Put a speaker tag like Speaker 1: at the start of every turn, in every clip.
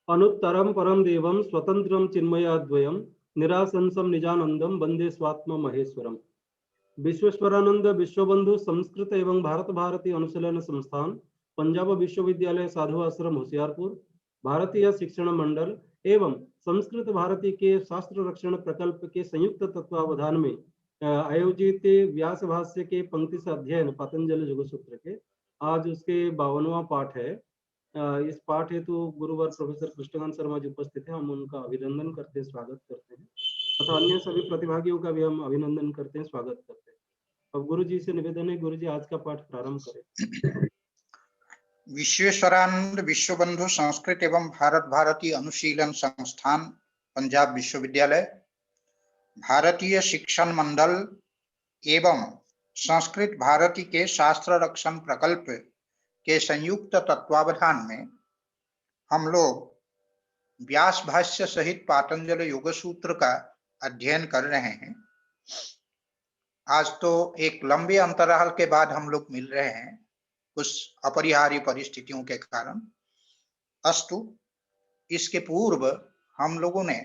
Speaker 1: अनुत्तरम परम देवम स्वतंत्रम चिन्मयाद्वयम निरासंसम निजानंदम वंदे स्वात्म महेश्वरम। विश्वेश्वरानंद विश्वबंधु संस्कृत एवं भारत भारती अनुशीलन संस्थान, पंजाब विश्वविद्यालय साधु आश्रम होशियारपुर, भारतीय शिक्षण मंडल एवं संस्कृत भारती के शास्त्र रक्षण प्रकल्प के संयुक्त तत्वावधान में आयोजित व्यास भाष्य के पंक्ति से अध्ययन पतंजलि योग सूत्र के आज उसके 52वां पाठ है। इस पाठ हेतु गुरुवर प्रोफेसर कृष्णकांत शर्मा जी उपस्थित हैं। हम उनका अभिनंदन करते हैं, स्वागत करते हैं तथा अन्य सभी प्रतिभागियों का भी हम अभिनंदन करते हैं, स्वागत करते हैं। अब गुरु जी से निवेदन है, गुरु जी आज का पाठ प्रारंभ करें।
Speaker 2: विश्वेश्वरानंद विश्वबंधु संस्कृत एवं भारत भारती अनुशीलन संस्थान, पंजाब विश्वविद्यालय, भारतीय शिक्षण मंडल एवं संस्कृत भारती के शास्त्र रक्षण प्रकल्प के संयुक्त तत्वावधान में हम लोग व्यास भाष्य सहित पातंजलि योग सूत्र का अध्ययन कर रहे हैं। आज तो एक लंबे अंतराल के बाद हम लोग मिल रहे हैं कुछ अपरिहार्य परिस्थितियों के कारण। अस्तु, इसके पूर्व हम लोगों ने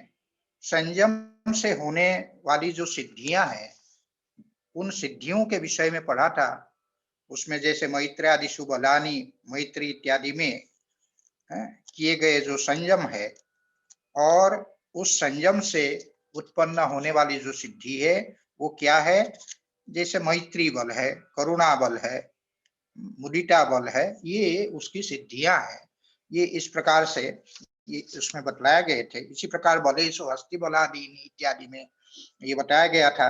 Speaker 2: संयम से होने वाली जो सिद्धियां हैं उन सिद्धियों के विषय में पढ़ा था। उसमें जैसे मैत्र्यादिषु बलानि, मैत्री इत्यादि में किए गए जो संयम है और उस संयम से उत्पन्न होने वाली जो सिद्धि है वो क्या है। जैसे मैत्री बल है, करुणा बल है, मुदिता बल है, ये उसकी सिद्धियां हैं। ये इस प्रकार से ये उसमें बतलाया गए थे। इसी प्रकार बलेषु हस्ति बलादीनि इत्यादि में ये बताया गया था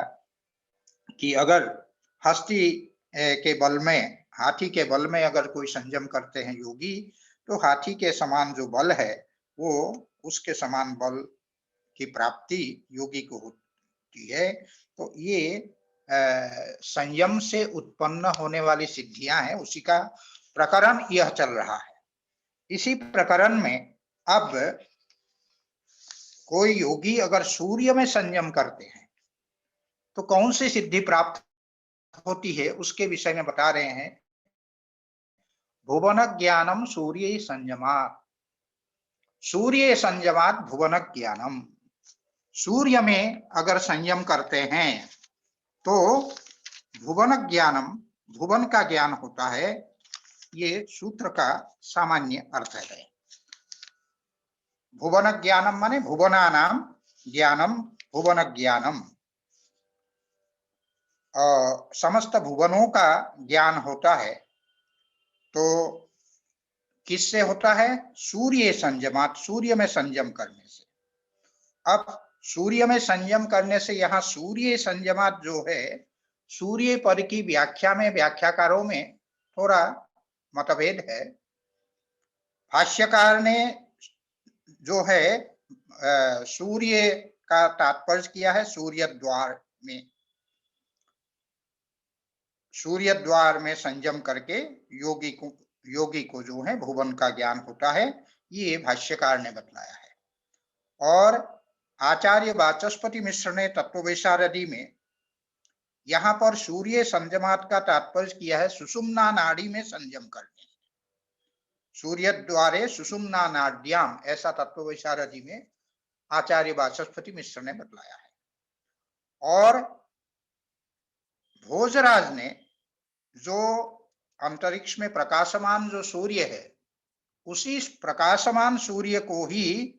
Speaker 2: कि अगर हस्ती के बल में, हाथी के बल में अगर कोई संयम करते हैं योगी, तो हाथी के समान जो बल है वो उसके समान बल की प्राप्ति योगी को होती है। तो ये संयम से उत्पन्न होने वाली सिद्धियां हैं, उसी का प्रकरण यह चल रहा है। इसी प्रकरण में अब कोई योगी अगर सूर्य में संयम करते हैं तो कौन सी सिद्धि प्राप्त होती है उसके विषय में बता रहे हैं। भुवन ज्ञानम सूर्य संयमात्, सूर्य संयमात् भुवन ज्ञानम। सूर्य में अगर संयम करते हैं तो भुवन ज्ञानम, भुवन का ज्ञान होता है। ये सूत्र का सामान्य अर्थ है। भुवन ज्ञानम माने भुवनानाम ज्ञानम, भुवन ज्ञानम। समस्त भुवनों का ज्ञान होता है। तो किससे होता है? सूर्य संयमात्, सूर्य में संयम करने से। अब सूर्य में संयम करने से यहाँ सूर्य संयमात् जो है, सूर्य पद की व्याख्या में व्याख्याकारों में थोड़ा मतभेद है। भाष्यकार ने जो है सूर्य का तात्पर्य किया है सूर्य द्वार में, सूर्य द्वार में संयम करके योगी को जो है भुवन का ज्ञान होता है, ये भाष्यकार ने बतलाया है। और आचार्य वाचस्पति मिश्र ने तत्वविशारदी में यहाँ पर सूर्य संयमात् का तात्पर्य किया है सुषुम्ना नाड़ी में संयम करने, सूर्य द्वारे सुषुम्ना नाड्याम, ऐसा तत्वविशारदी में आचार्य वाचस्पति मिश्र ने बतलाया है। और भोजराज ने जो अंतरिक्ष में प्रकाशमान जो सूर्य है, उसी प्रकाशमान सूर्य को ही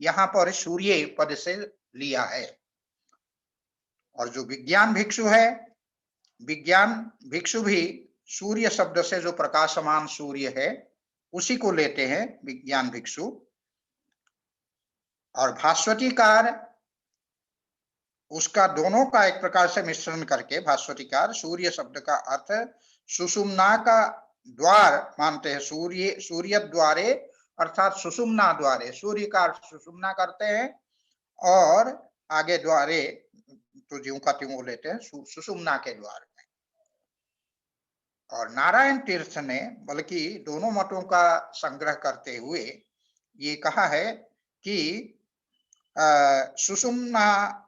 Speaker 2: यहाँ पर सूर्य पद से लिया है। और जो विज्ञान भिक्षु है, विज्ञान भिक्षु भी सूर्य शब्द से जो प्रकाशमान सूर्य है उसी को लेते हैं विज्ञान भिक्षु। और भास्वतीकार उसका दोनों का एक प्रकार से मिश्रण करके भास्वतीकार सूर्य शब्द का अर्थ सुषुम्ना का द्वार मानते हैं। सूर्य द्वारे अर्थात सुषुम्ना द्वारे, सूर्य का सुषुम्ना करते हैं और आगे द्वारे तो ज्यों का त्यों लेते हैं सुषुम्ना के द्वार में। और नारायण तीर्थ ने बल्कि दोनों मतों का संग्रह करते हुए ये कहा है कि सुषुम्ना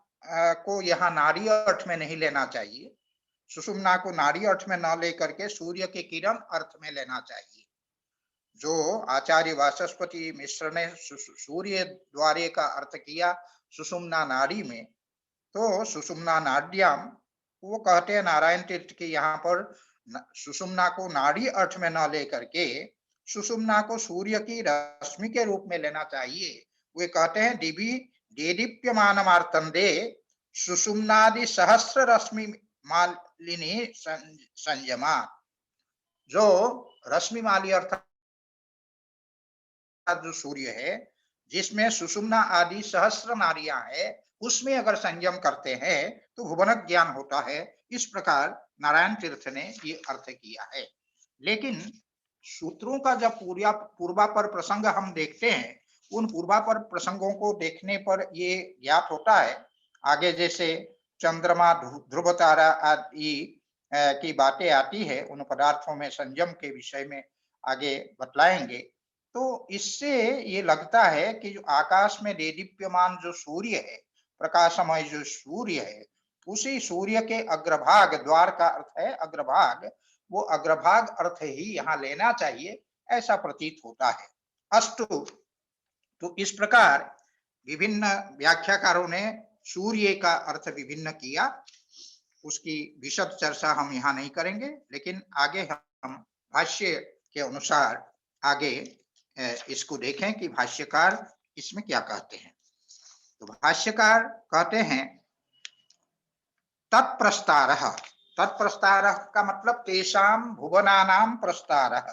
Speaker 2: को यहाँ नाड़ी अर्थ में नहीं लेना चाहिए, सुषुम्ना को नाड़ी अर्थ में न लेकर के सूर्य के किरण अर्थ में लेना चाहिए। जो आचार्य वाचस्पति मिश्र ने सूर्य द्वारे का अर्थ किया सुषुम्ना नाड़ी में, तो सुषुम्ना नाड्याम, वो कहते हैं नारायण तीर्थ के यहाँ पर सुषुम्ना को नाड़ी अर्थ में न लेकर के सुषुम्ना को सूर्य की रश्मि के रूप में लेना चाहिए। वे कहते हैं दिवी देदीप्यमान मार्तंडे सुषुम्नादि सहस्र रश्मि मालिनी संयमा। जो रश्मि माली अर्थात जो सूर्य है, जिसमें सुषुम्ना आदि सहस्र नारियां है, उसमें अगर संयम करते हैं तो भुवन ज्ञान होता है। इस प्रकार नारायण तीर्थ ने ये अर्थ किया है। लेकिन सूत्रों का जब पूर्वापर प्रसंग हम देखते हैं, उन पूर्वापर प्रसंगों को देखने पर ये ज्ञात होता है, आगे जैसे चंद्रमा ध्रुव तारा आदि की बातें आती है, उन पदार्थों में संयम के विषय में आगे बतलाएंगे। तो इससे ये लगता है कि जो आकाश में देदीप्यमान जो सूर्य है, प्रकाशमय जो सूर्य है, उसी सूर्य के अग्रभाग, द्वार का अर्थ है अग्रभाग, वो अग्रभाग अर्थ ही यहाँ लेना चाहिए, ऐसा प्रतीत होता है। अस्तु, तो इस प्रकार विभिन्न व्याख्याकारों ने सूर्य का अर्थ विभिन्न किया, उसकी विशद चर्चा हम यहाँ नहीं करेंगे, लेकिन आगे हम भाष्य के अनुसार आगे इसको देखें कि भाष्यकार इसमें क्या कहते हैं। तो भाष्यकार कहते हैं तत्प्रस्तारः, तत्प्रस्तारः का मतलब तेषाम भुवनानाम प्रस्तारः,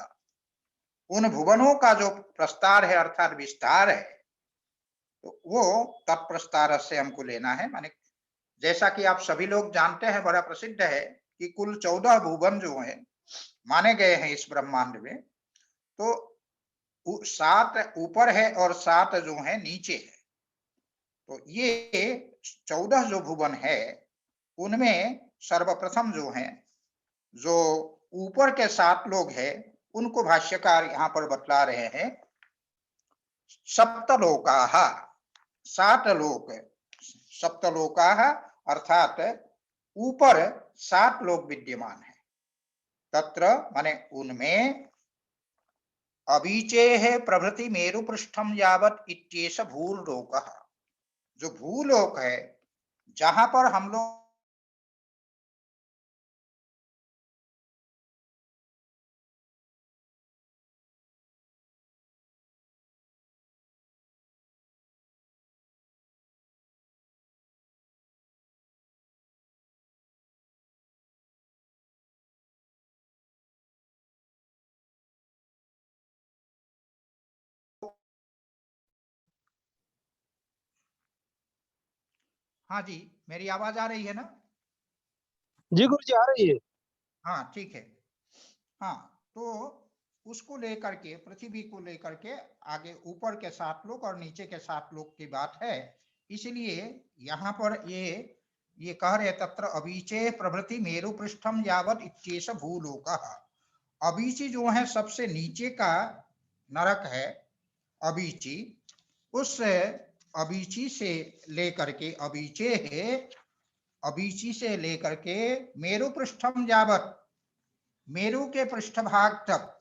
Speaker 2: उन भुवनों का जो प्रस्तार है अर्थात विस्तार है, तो वो तत्प्रस्तार से हमको लेना है। माने जैसा कि आप सभी लोग जानते हैं, बड़ा प्रसिद्ध है कि कुल 14 भुवन जो है माने गए हैं इस ब्रह्मांड में, तो 7 ऊपर है और 7 जो है नीचे है। तो ये 14 जो भुवन है, उनमें सर्वप्रथम जो है, जो ऊपर के 7 लोग हैं, उनको भाष्यकार यहाँ पर बतला रहे हैं सप्तलोकाः, 7 लोक, सप्तलोकाः अर्थात ऊपर 7 लोग विद्यमान है। तत्र माने उनमें अवीचेः प्रभृति मेरु पृष्ठम यावत इत्येष भूलोकः, जो भूलोक है जहां पर हम लोग हाँ जी, मेरी आवाज आ रही है ना?
Speaker 1: जी गुरुजी आ रही है।
Speaker 2: हाँ ठीक है। हाँ, तो उसको लेकर के, पृथ्वी को लेकर के आगे ऊपर के 7 लोग और नीचे के 7 लोग की बात है। इसलिए यहाँ पर ये कह रहे तत्र अवीचे प्रभृति मेरु पृष्ठम यावत इत्येष भूलोकः। अवीची जो है सबसे नीचे का नरक है अवीची, उस अवीची से लेकर के अवीचे है, अवीची से लेकर के मेरु पृष्ठम यावत, मेरु के पृष्ठभाग तक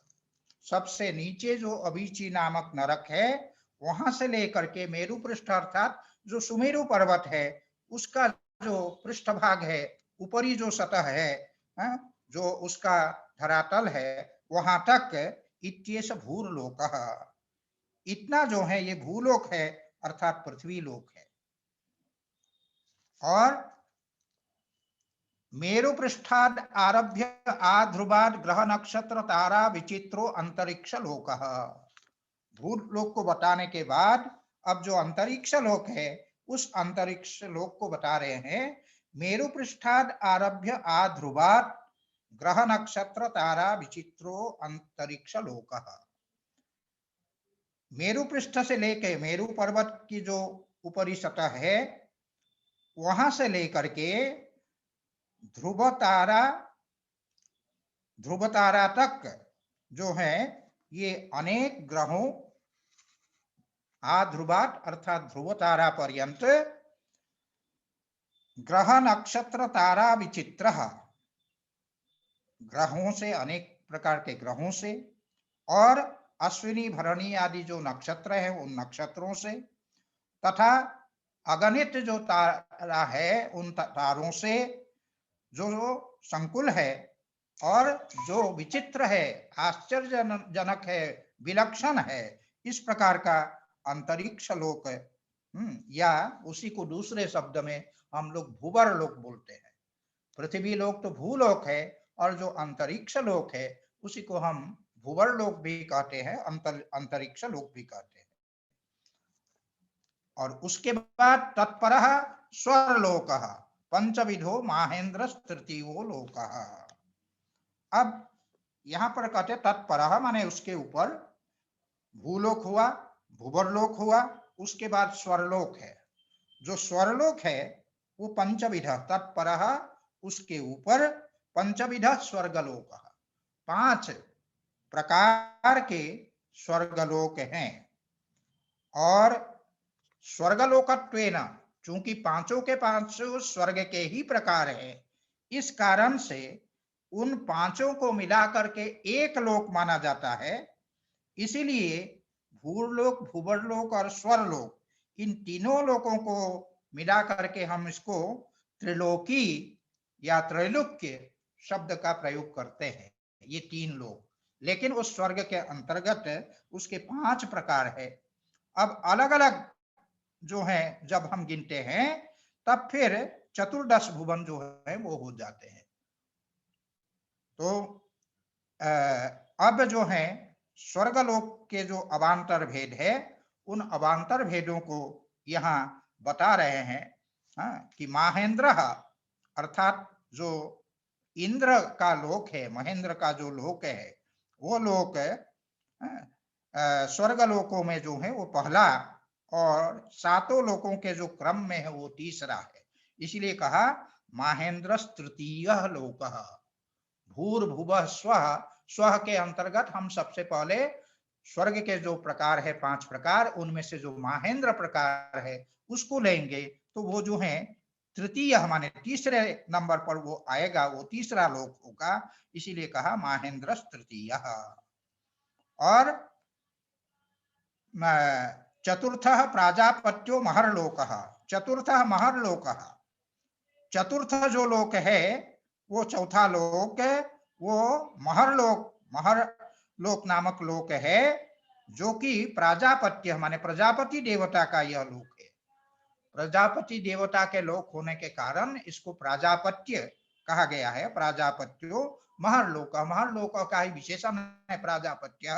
Speaker 2: सबसे नीचे जो अवीची नामक नरक है, वहां से लेकर के मेरु पृष्ठ अर्थात जो सुमेरु पर्वत है उसका जो पृष्ठभाग है, ऊपरी जो सतह है, जो उसका धरातल है, वहां तक इत्येष भूलोकः, इतना जो है ये भूलोक है अर्थात पृथ्वी लोक है। और मेरु पृष्ठाद आरभ्य आध्रुवाद ग्रह नक्षत्र तारा विचित्रो अंतरिक्ष लोकः, भूलोक को बताने के बाद अब जो अंतरिक्ष लोक है, उस अंतरिक्ष लोक को बता रहे हैं। मेरु पृष्ठाद आरभ्य आध्रुवाद ग्रह नक्षत्र तारा विचित्रो अंतरिक्ष लोकः, मेरु पृष्ठ से लेकर मेरु पर्वत की जो ऊपरी सतह है, वहां से लेकर के ध्रुव तारा तक जो है ये अनेक ग्रहों, आध्रुवात अर्थात ध्रुव तारा पर्यंत, ग्रह नक्षत्र तारा विचित्र, ग्रहों से, अनेक प्रकार के ग्रहों से, और अश्विनी भरणी आदि जो नक्षत्र है उन नक्षत्रों से, तथा अगणित जो तारा है उन तारों से, जो संकुल है और जो विचित्र है, आश्चर्यजनक है, विलक्षण है, इस प्रकार का अंतरिक्ष लोक है। या उसी को दूसरे शब्द में हम लोग भूवर लोक बोलते हैं। पृथ्वी लोक तो भूलोक है, और जो अंतरिक्ष लोक है उसी को हम भूवर लोक भी कहते हैं, अंतरिक्ष लोक भी कहते हैं। और उसके बाद तत्परः स्वर्लोकः पंचविधो माहेंद्र तृतीयो लोकः। अब यहां पर कहते तत्परः माने उसके ऊपर, भूलोक हुआ, भूवर्लोक हुआ, उसके बाद स्वरलोक है। जो स्वरलोक है वो पंचविध, तत्परः उसके ऊपर, पंचविध स्वर्गलोक, 5 प्रकार के स्वर्गलोक हैं। और स्वर्गलोकत्वेन, चूंकि पांचों के पांचों स्वर्ग के ही प्रकार है, इस कारण से उन पांचों को मिलाकर के एक लोक माना जाता है। इसीलिए भूलोक, भूवर्लोक और स्वरलोक, इन तीनों लोकों को मिला करके हम इसको त्रिलोकी या त्रैलोक्य शब्द का प्रयोग करते हैं, ये 3 लोक। लेकिन उस स्वर्ग के अंतर्गत उसके 5 प्रकार है। अब अलग अलग जो है जब हम गिनते हैं तब फिर 14 भुवन जो है वो हो जाते हैं। तो अब जो है स्वर्गलोक के जो अवान्तर भेद है, उन अवान्तर भेदों को यहाँ बता रहे हैं। कि महेंद्र अर्थात जो इंद्र का लोक है, महेंद्र का जो लोक है, वो लोक स्वर्गलोकों में जो है वो पहला, और 7 लोकों के जो क्रम में है वो तीसरा है। इसलिए कहा महेंद्र तृतीय लोक। भूर्भुवः स्वः, स्वः के अंतर्गत हम सबसे पहले स्वर्ग के जो प्रकार है 5 प्रकार, उनमें से जो महेंद्र प्रकार है उसको लेंगे, तो वो जो है तृतीय माने तीसरे नंबर पर वो आएगा, वो तीसरा लोक होगा। इसीलिए कहा महेंद्र तृतीय। और चतुर्थः प्राजापत्यो महर्लोकः, चतुर्थः महर्लोकः, चतुर्थ जो लोक है वो चौथा लोक, वो महर्लोक, महर्लोक नामक लोक है, जो कि प्राजापत्य माने प्रजापति देवता का यह लोक है। प्रजापति देवता के लोक होने के कारण इसको प्राजापत्य कहा गया है। प्राजापत्यो महर्लोक, महर्लोक का ही विशेषण है प्राजापत्य,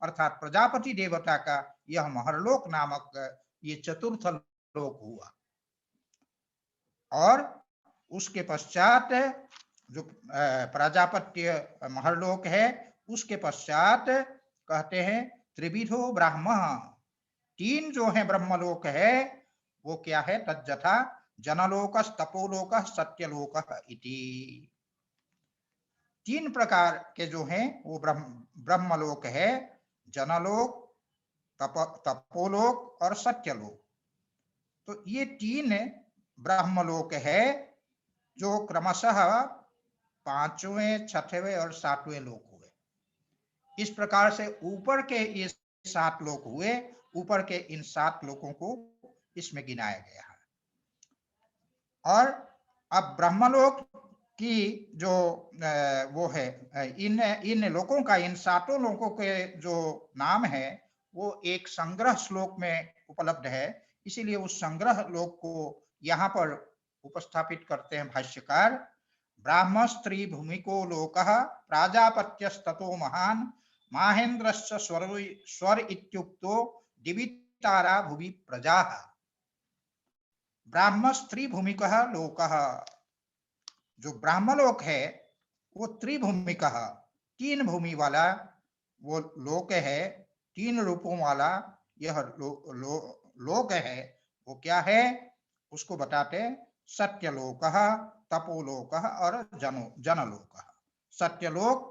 Speaker 2: अर्थात प्रजापति देवता का यह महर्लोक नामक ये चतुर्थ लोक हुआ। और उसके पश्चात जो प्रजापत्य महर्लोक है, उसके पश्चात कहते हैं त्रिविधो ब्रह्म, 3 जो है ब्रह्मलोक है वो क्या है, तज्जथा जनलोक, तपोलोक, सत्यलोक इति। 3 प्रकार के जो हैं वो ब्रह्मलोक है, जनलोक, तपोलोक और सत्यलोक। तो ये 3 ब्रह्मलोक है जो क्रमशः 5वें, 6वें और 7वें लोक हुए। इस प्रकार से ऊपर के ये 7 लोक हुए, ऊपर के इन 7 लोकों को इसमें गिनाया गया है। और अब ब्रह्मलोक की जो वो है, इन लोकों का, इन 7 लोकों के जो नाम है वो एक संग्रह श्लोक में उपलब्ध है। इसीलिए उस संग्रह लोक को यहाँ पर उपस्थापित करते हैं भाष्यकार। ब्राह्म स्त्री भूमिको लोकः प्राजापत्यस्ततो महान माहेन्द्रस्य स्वर इत्युक्तो दिवितारा भुवि प्रजाः। ब्राह्म स्त्री भूमिकः लोकः, जो ब्राह्मलोक है वो त्रिभूमिकः, 3 भूमि वाला वो लोक है, 3 रूपों वाला यह लोक है। वो क्या है उसको बताते सत्यलोकः, तपोलोकः और जनलोकः। सत्यलोक,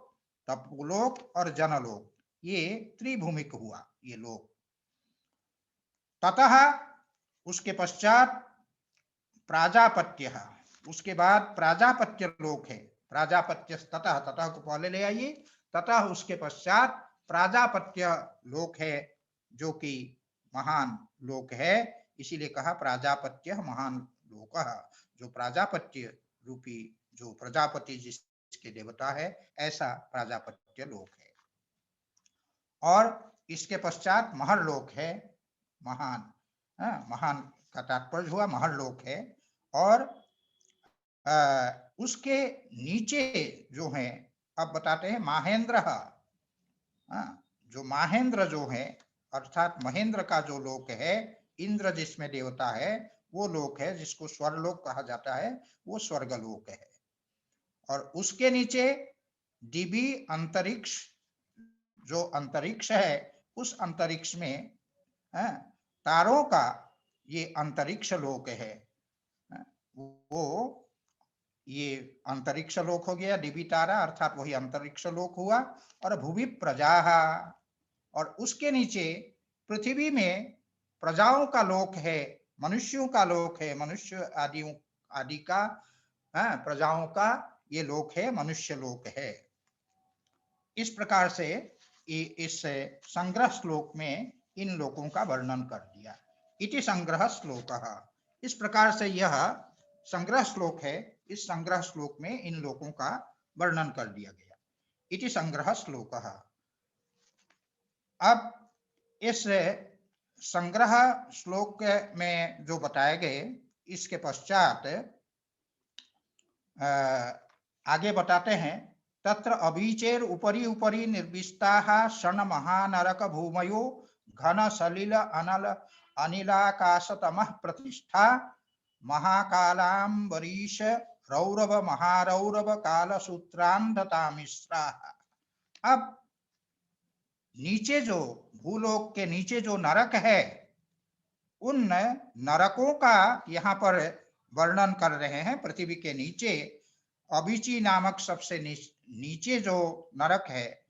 Speaker 2: तपोलोक और जनलोक, ये त्रिभूमिक हुआ ये लोक। ततः उसके पश्चात प्राजापत्य, उसके बाद प्राजापत्य लोक है। प्राजापत्य ततः, ततः को पहले ले आइए, ततः उसके पश्चात प्राजापत्य लोक है, जो कि महान लोक है, इसीलिए कहा प्राजापत्य महान लोकः। जो प्राजापत्य रूपी, जो प्रजापति जिसके देवता है, ऐसा प्राजापत्य लोक है। और इसके पश्चात महर लोक है, महान, महान का तात्पर्य हुआ महर लोक है। और उसके नीचे जो है, अब बताते हैं माहेंद्र। जो माहेंद्र जो है, अर्थात महेंद्र का जो लोक है, इंद्र जिसमें देवता है, वो लोक है जिसको स्वर्गलोक कहा जाता है, वो स्वर्गलोक है। और उसके नीचे दिव्य अंतरिक्ष, जो अंतरिक्ष है, उस अंतरिक्ष में तारों का ये अंतरिक्ष लोक है। वो ये अंतरिक्ष लोक हो गया, दिव्य तारा अर्थात वही अंतरिक्ष लोक हुआ। और भुवि प्रजा, और उसके नीचे पृथ्वी में प्रजाओं का लोक है, मनुष्यों का लोक है, मनुष्य आदि का, प्रजाओं का ये लोक है, मनुष्य लोक है। इस प्रकार से इस संग्रह श्लोक में इन लोकों का वर्णन कर दिया। इति संग्रह श्लोकः। इस प्रकार से यह संग्रह श्लोक है, इस संग्रह श्लोक में इन लोकों का वर्णन कर दिया गया। इति संग्रह श्लोकः। अब इस संग्रह श्लोक में जो बताए गए, इसके पश्चात आगे बताते हैं, तत्र अभीचेर उपरी उपरी निर्विष्टाः षण महानरक भूमयो घन सलिल अनल अनिलाकाशतमः प्रतिष्ठा महाकालांबरीश रौरव महारौरव कालसूत्रांधता मिश्राः। अब नीचे जो भूलोक के नीचे जो नरक है, उन नरकों का यहाँ पर वर्णन कर रहे हैं। पृथ्वी के नीचे अभिची नामक सबसे नीचे जो नरक है,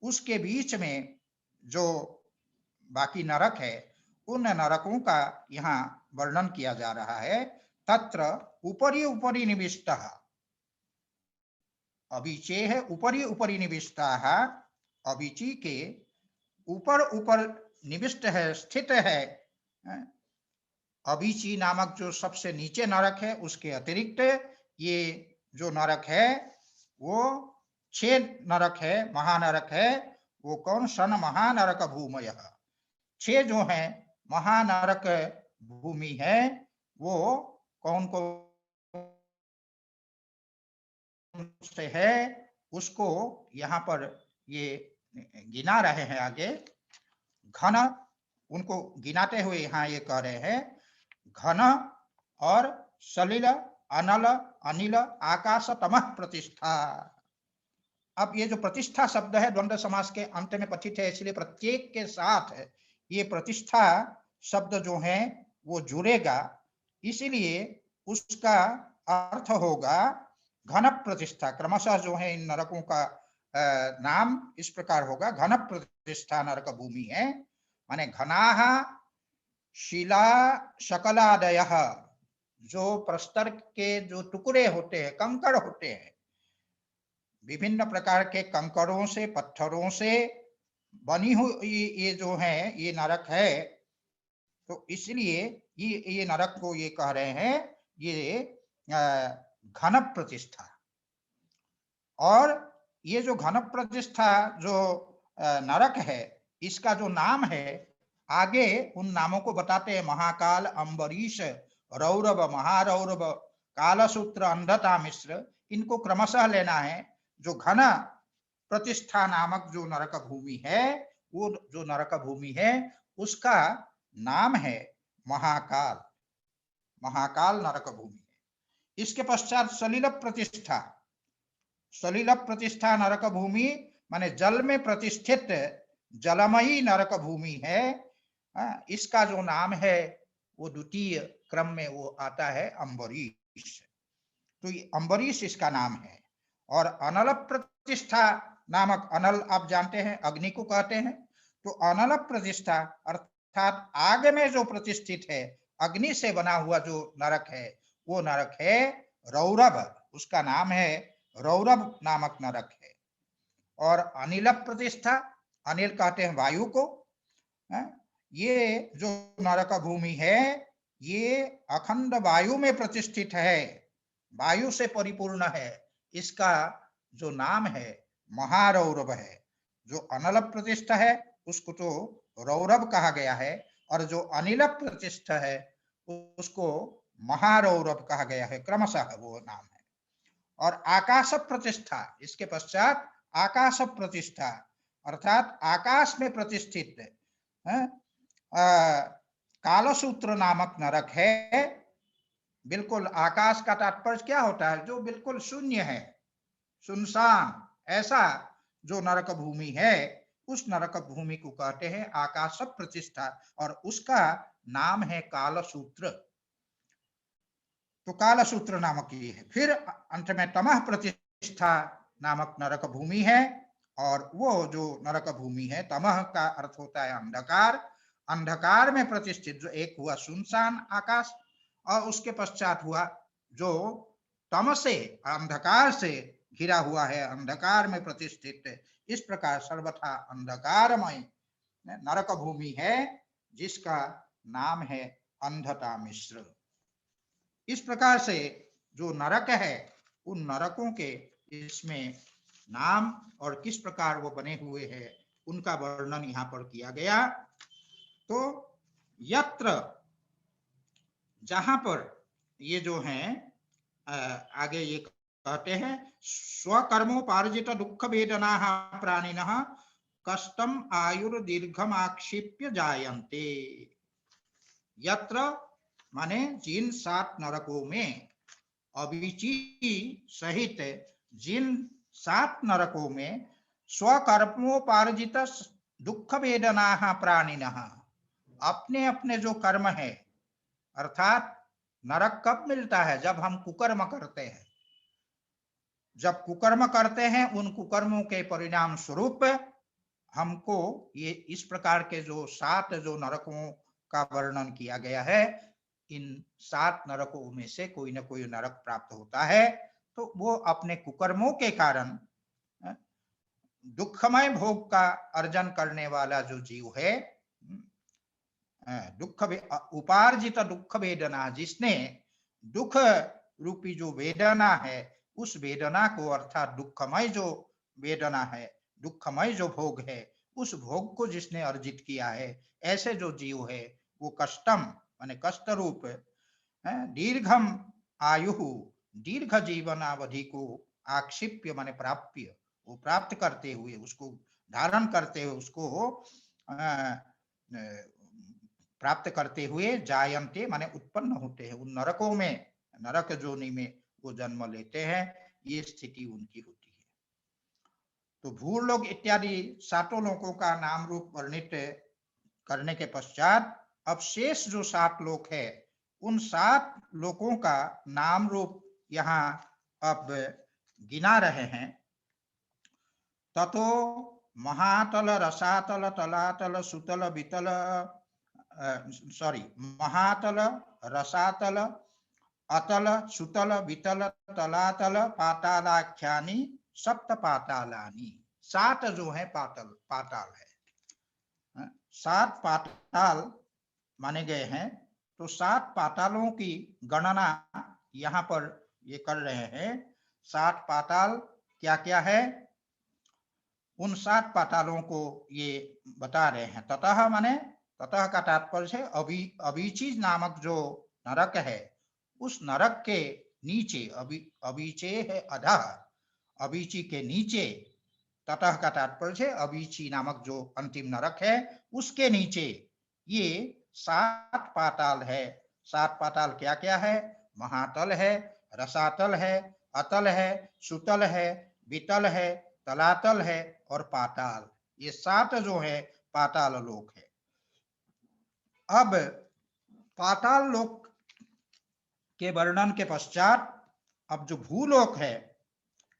Speaker 2: उसके बीच में जो बाकी नरक है, उन नरकों का यहाँ वर्णन किया जा रहा है। तत्र उपरी उपरी निविष्टः, अभिचे है उपरी उपरी निविष्टाः, अभिची के ऊपर ऊपर निविष्ट है, स्थित है। अभिची नामक जो सबसे नीचे नरक है, उसके अतिरिक्त ये जो नरक है वो 6 नरक है, महानरक है। वो कौन? षण महानरक भूमयः, 6 जो है महानरक भूमि है, वो कौन कौन से है, उसको यहाँ पर ये गिना रहे हैं आगे। घन, उनको गिनाते हुए यहाँ ये कह रहे हैं, घन और सलिल अनल अनिल आकाशतमः प्रतिष्ठा। अब ये जो प्रतिष्ठा शब्द है द्वंद्व समास के अंत में पठित है, इसलिए प्रत्येक के साथ ये प्रतिष्ठा शब्द जो है वो जुड़ेगा, इसीलिए उसका अर्थ होगा घन प्रतिष्ठा। क्रमशः जो है इन नरकों का नाम इस प्रकार होगा, घन प्रतिष्ठा नरक भूमि है, माने घनाः शिला शकलादयः, जो प्रस्तर के जो टुकड़े होते हैं, कंकड़ होते हैं, विभिन्न प्रकार के कंकड़ों से, पत्थरों से बनी हुई ये जो है ये नरक है। तो इसलिए ये नरक को ये कह रहे हैं ये घन प्रतिष्ठा। और ये जो घन प्रतिष्ठा जो नरक है, इसका जो नाम है, आगे उन नामों को बताते हैं। महाकाल, अम्बरीश, रौरव, महारौरव, कालसूत्र, अंधता मिश्र, इनको क्रमशः लेना है। जो घन प्रतिष्ठा नामक जो नरक भूमि है, वो जो नरक भूमि है उसका नाम है महाकाल, महाकाल नरक भूमि है। इसके पश्चात सलिल प्रतिष्ठा, सलिल प्रतिष्ठा नरक भूमि माने जल में प्रतिष्ठित जलमयी नरक भूमि है। इसका जो नाम है वो द्वितीय क्रम में वो आता है अम्बरीश, तो ये अम्बरीश इसका नाम है। और अनल प्रतिष्ठा नामक, अनल आप जानते हैं अग्नि को कहते हैं, तो अनल प्रतिष्ठा अर्थात आग में जो प्रतिष्ठित है, अग्नि से बना हुआ जो नरक है, वो नरक है रौरव, उसका नाम है रौरव नामक नरक है। और अनिल प्रतिष्ठा अनिल कहते हैं वायु को। ये जो नरक भूमि है ये अखंड वायु में प्रतिष्ठित है, वायु से परिपूर्ण है। इसका जो नाम है महारौरव है। जो अनल प्रतिष्ठ है उसको तो रौरव कहा गया है, और जो अनिल प्रतिष्ठ है उसको महारौरव कहा गया है, क्रमशः वो नाम है। और आकाश प्रतिष्ठा, इसके पश्चात आकाश प्रतिष्ठा अर्थात आकाश में प्रतिष्ठित कालसूत्र नामक नरक है। बिल्कुल आकाश का तात्पर्य क्या होता है? जो बिल्कुल शून्य है, सुनसान, ऐसा जो नरक भूमि है उस नरक भूमि को कहते हैं आकाश प्रतिष्ठा, और उसका नाम है कालसूत्र। तो कालसूत्र नामक ये है। फिर अंत में तमह प्रतिष्ठा नामक नरक भूमि है, और वो जो नरक भूमि है, तमह का अर्थ होता है अंधकार, अंधकार में प्रतिष्ठित जो एक हुआ सुनसान आकाश, और उसके पश्चात हुआ जो तम से, अंधकार से घिरा हुआ है, अंधकार में प्रतिष्ठित है। इस प्रकार सर्वथा अंधकारमय नरक भूमि है जिसका नाम है अंधता मिश्र। इस प्रकार से जो नरक है उन नरकों के इसमें नाम और किस प्रकार वो बने हुए हैं उनका वर्णन यहाँ पर किया गया। तो यत्र, जहां पर ये जो हैं आगे ये कहते हैं स्वकर्मोपार्जित दुख वेदना प्राणिनः कष्टम आयुर्दीर्घम आक्षिप्य जायन्ते। यत्र माने जिन 7 नरकों में, अभिची सहित जिन 7 नरकों में स्वकर्मोपार्जित दुख वेदना प्राणिनः, अपने अपने जो कर्म है, अर्थात नरक कब मिलता है? जब हम कुकर्म करते हैं। जब कुकर्म करते हैं उन कुकर्मों के परिणाम स्वरूप हमको ये इस प्रकार के जो 7 जो नरकों का वर्णन किया गया है, इन 7 नरकों में से कोई ना कोई नरक प्राप्त होता है। तो वो अपने कुकर्मों के कारण दुखमय भोग का अर्जन करने वाला जो जीव है, दुख उपार्जित दुख वेदना, जिसने दुख रूपी जो वेदना है उस वेदना को, अर्थात दुखमय जो वेदना है, दुखमय जो भोग है, उस भोग को जिसने अर्जित किया है, ऐसे जो जीव है वो कष्टम माने कष्ट रूप, दीर्घम आयु, दीर्घ जीवन अवधि को आक्षिप्य माने प्राप्य, वो प्राप्त करते हुए, उसको धारण करते हुए, उसको प्राप्त करते हुए जायन्ते माने उत्पन्न होते हैं, उन नरकों में, नरक जोनि में वो जन्म लेते हैं। ये स्थिति उनकी होती है। तो भूलोक इत्यादि 7 लोकों का नाम रूप वर्णित करने के पश्चात अब शेष जो 7 लोक है उन 7 लोकों का नाम रूप यहाँ अब गिना रहे हैं। ततो महातल रसातल तलातल सुतल वितल महातल रसातल अतल सुतल वितल तलातल पातालाख्यानि सप्त पातालानि। 7 जो है पाताल है, 7 पाताल माने गए हैं। तो 7 पातालों की गणना यहाँ पर ये कर रहे हैं। 7 पाताल क्या क्या है, उन 7 पातालों को ये बता रहे हैं। ततः माने, ततः का तात्पर्य है अभिची नामक जो नरक है उस नरक के नीचे, अभिचे है अधः, अभिची के नीचे, ततः का तात्पर्य है अभिची नामक जो अंतिम नरक है उसके नीचे ये 7 पाताल है। 7 पाताल क्या क्या है? महातल है, रसातल है, अतल है, सुतल है, वितल है, तलातल है और पाताल। ये 7 जो है पाताल लोक है। अब पाताल लोक के वर्णन के पश्चात अब जो भूलोक है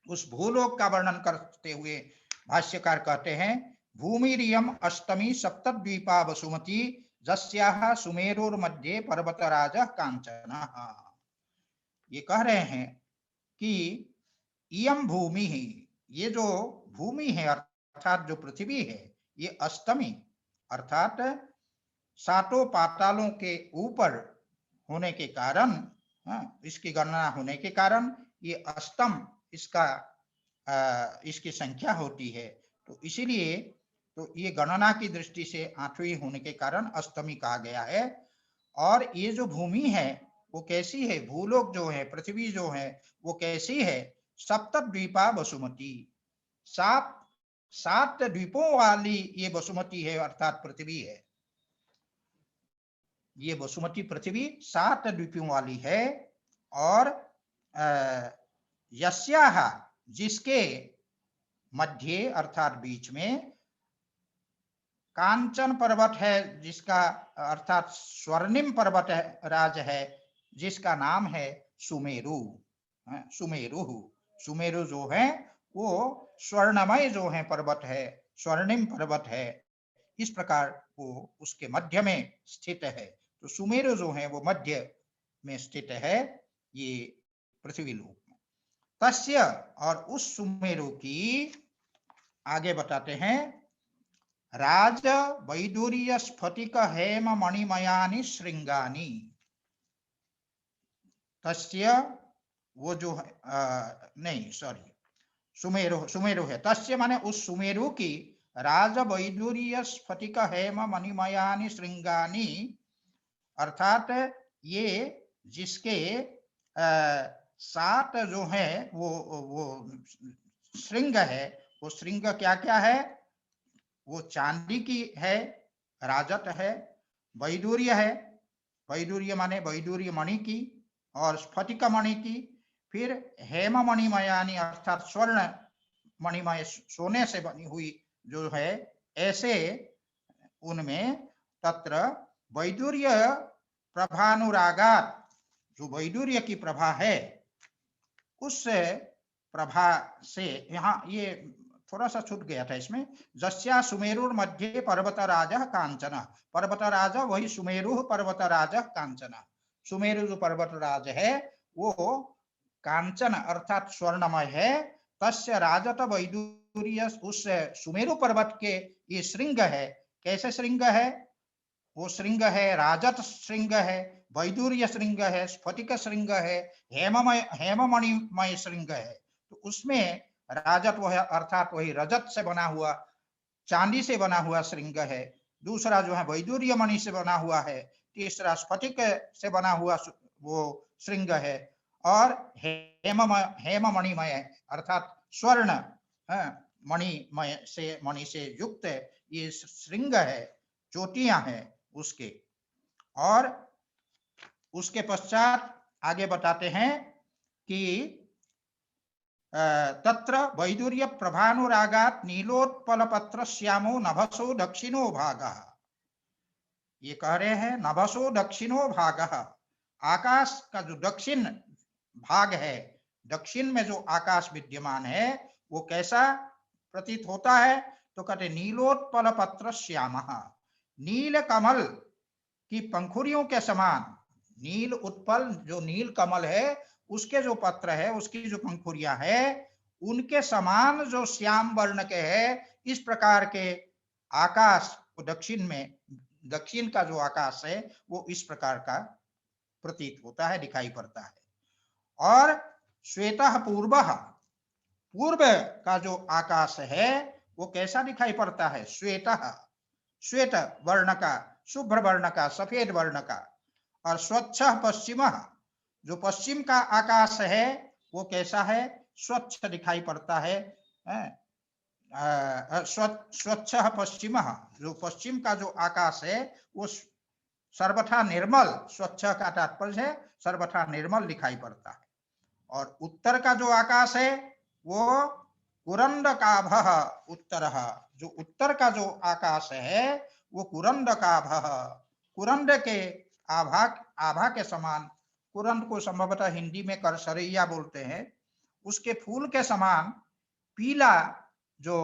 Speaker 2: उस भूलोक का वर्णन करते हुए भाष्यकार कहते हैं भूमिरियम अष्टमी सप्तद्वीपा वसुमती जस्याः सुमेरुर मध्ये पर्वतराज कांचन। ये कह रहे हैं कि इयम भूमि ही, ये जो भूमि है अर्थात जो पृथ्वी है, ये अष्टमी अर्थात सातों पातालों के ऊपर होने के कारण, इसकी गणना होने के कारण ये अष्टम इसकी संख्या होती है। तो इसीलिए तो ये गणना की दृष्टि से 8वीं होने के कारण अष्टमी कहा गया है। और ये जो भूमि है वो कैसी है, भूलोक जो है, पृथ्वी जो है वो कैसी है, सप्तद्वीपा वसुमती, सात द्वीपों वाली ये वसुमती है, अर्थात पृथ्वी है। ये वसुमती पृथ्वी 7 द्वीपों वाली है। और यस्याह जिसके मध्य अर्थात बीच में कांचन पर्वत है, जिसका अर्थात स्वर्णिम पर्वत राज है, जिसका नाम है सुमेरु। सुमेरु, सुमेरु जो है वो स्वर्णमय जो है पर्वत है, स्वर्णिम पर्वत है, इस प्रकार वो उसके मध्य में स्थित है। तो सुमेरु जो है वो मध्य में स्थित है ये पृथ्वी लोक में। तस्य, और उस सुमेरु की आगे बताते हैं, राज वैदूर्य स्फटिक हेम मणिमयानि श्रृंगानि। तस्य वो जो है नहीं सॉरी सुमेरु है। तस्य माने उस सुमेरु की राज वैदूर्य स्फटिक हेम मणिमयानि श्रृंगानि, अर्थात ये जिसके 7 जो है वो श्रृंग है, वो श्रृंग क्या क्या है, वो चांदी की है, राजत है, वैदूर्य है, वैदूर्य माने वैदूर्य मणि की, और स्फटिक मणि की, फिर हेम मणिमयानी अर्थात स्वर्ण मणिमय सोने से बनी हुई जो है, ऐसे उनमें तत्र वैदूर्य प्रभानुरागात, जो वैदूर्य की प्रभा है उस प्रभा से, यहाँ ये थोड़ा सा छूट गया था इसमें, जस्या सुमेरुर मध्य पर्वतराज कांचन, पर्वतराज वही सुमेरु पर्वतराज कांचन। सुमेरु जो पर्वतराज है वो कांचन अर्थात स्वर्णमय है। तस्य राजत वैदूर्य, उस सुमेरु पर्वत के ये श्रृंग है, कैसे श्रृंग है, वो श्रृंग है राजत श्रृंग है, वैदूर्य श्रृंग है, स्फटिक श्रृंग है, हेममणिमय श्रृंग है। तो उसमें राजत वह अर्थात वही रजत से बना हुआ, चांदी से बना हुआ श्रृंग है, दूसरा जो है वैदूर्य मणि से बना हुआ है, तीसरा स्फटिक से बना हुआ वो श्रृंग है, और हेममणिमय अर्थात स्वर्ण मणि से युक्त ये श्रृंग है, चोटियां हैं उसके। और उसके पश्चात आगे बताते हैं कि तत्र वैदूर्य प्रभानुरागात नीलोत्पल पत्र श्यामो नभसो दक्षिणो भागः। ये कह रहे हैं नभसो दक्षिणो भागः, आकाश का जो दक्षिण भाग है, दक्षिण में जो आकाश विद्यमान है वो कैसा प्रतीत होता है, तो कहते नीलोत्पल पत्र श्यामः, नील कमल की पंखुड़ियों के समान, नील उत्पल जो नील कमल है उसके जो पत्र है, उसकी जो पंखुड़ियां है, उनके समान जो श्याम वर्ण के है, इस प्रकार के आकाश दक्षिण में, दक्षिण का जो आकाश है वो इस प्रकार का प्रतीत होता है, दिखाई पड़ता है। और श्वेतः पूर्वः, पूर्व का जो आकाश है वो कैसा दिखाई पड़ता है, श्वेतः, श्वेत वर्ण का, शुभ्र वर्ण का, सफेद वर्ण का। और स्वच्छ पश्चिम, जो पश्चिम का आकाश है वो कैसा है, स्वच्छ दिखाई पड़ता है। स्वच्छ पश्चिम, जो पश्चिम का जो आकाश है वो सर्वथा निर्मल, स्वच्छ का तात्पर्य है सर्वथा निर्मल दिखाई पड़ता है। और उत्तर का जो आकाश है वो कुरंडकाभः उत्तरः, जो उत्तर का जो आकाश है वो कुरंडकाभः, कुरंड के आभा के समान, कुरंड को संभवतः हिंदी में करसरैया बोलते हैं, उसके फूल के समान पीला जो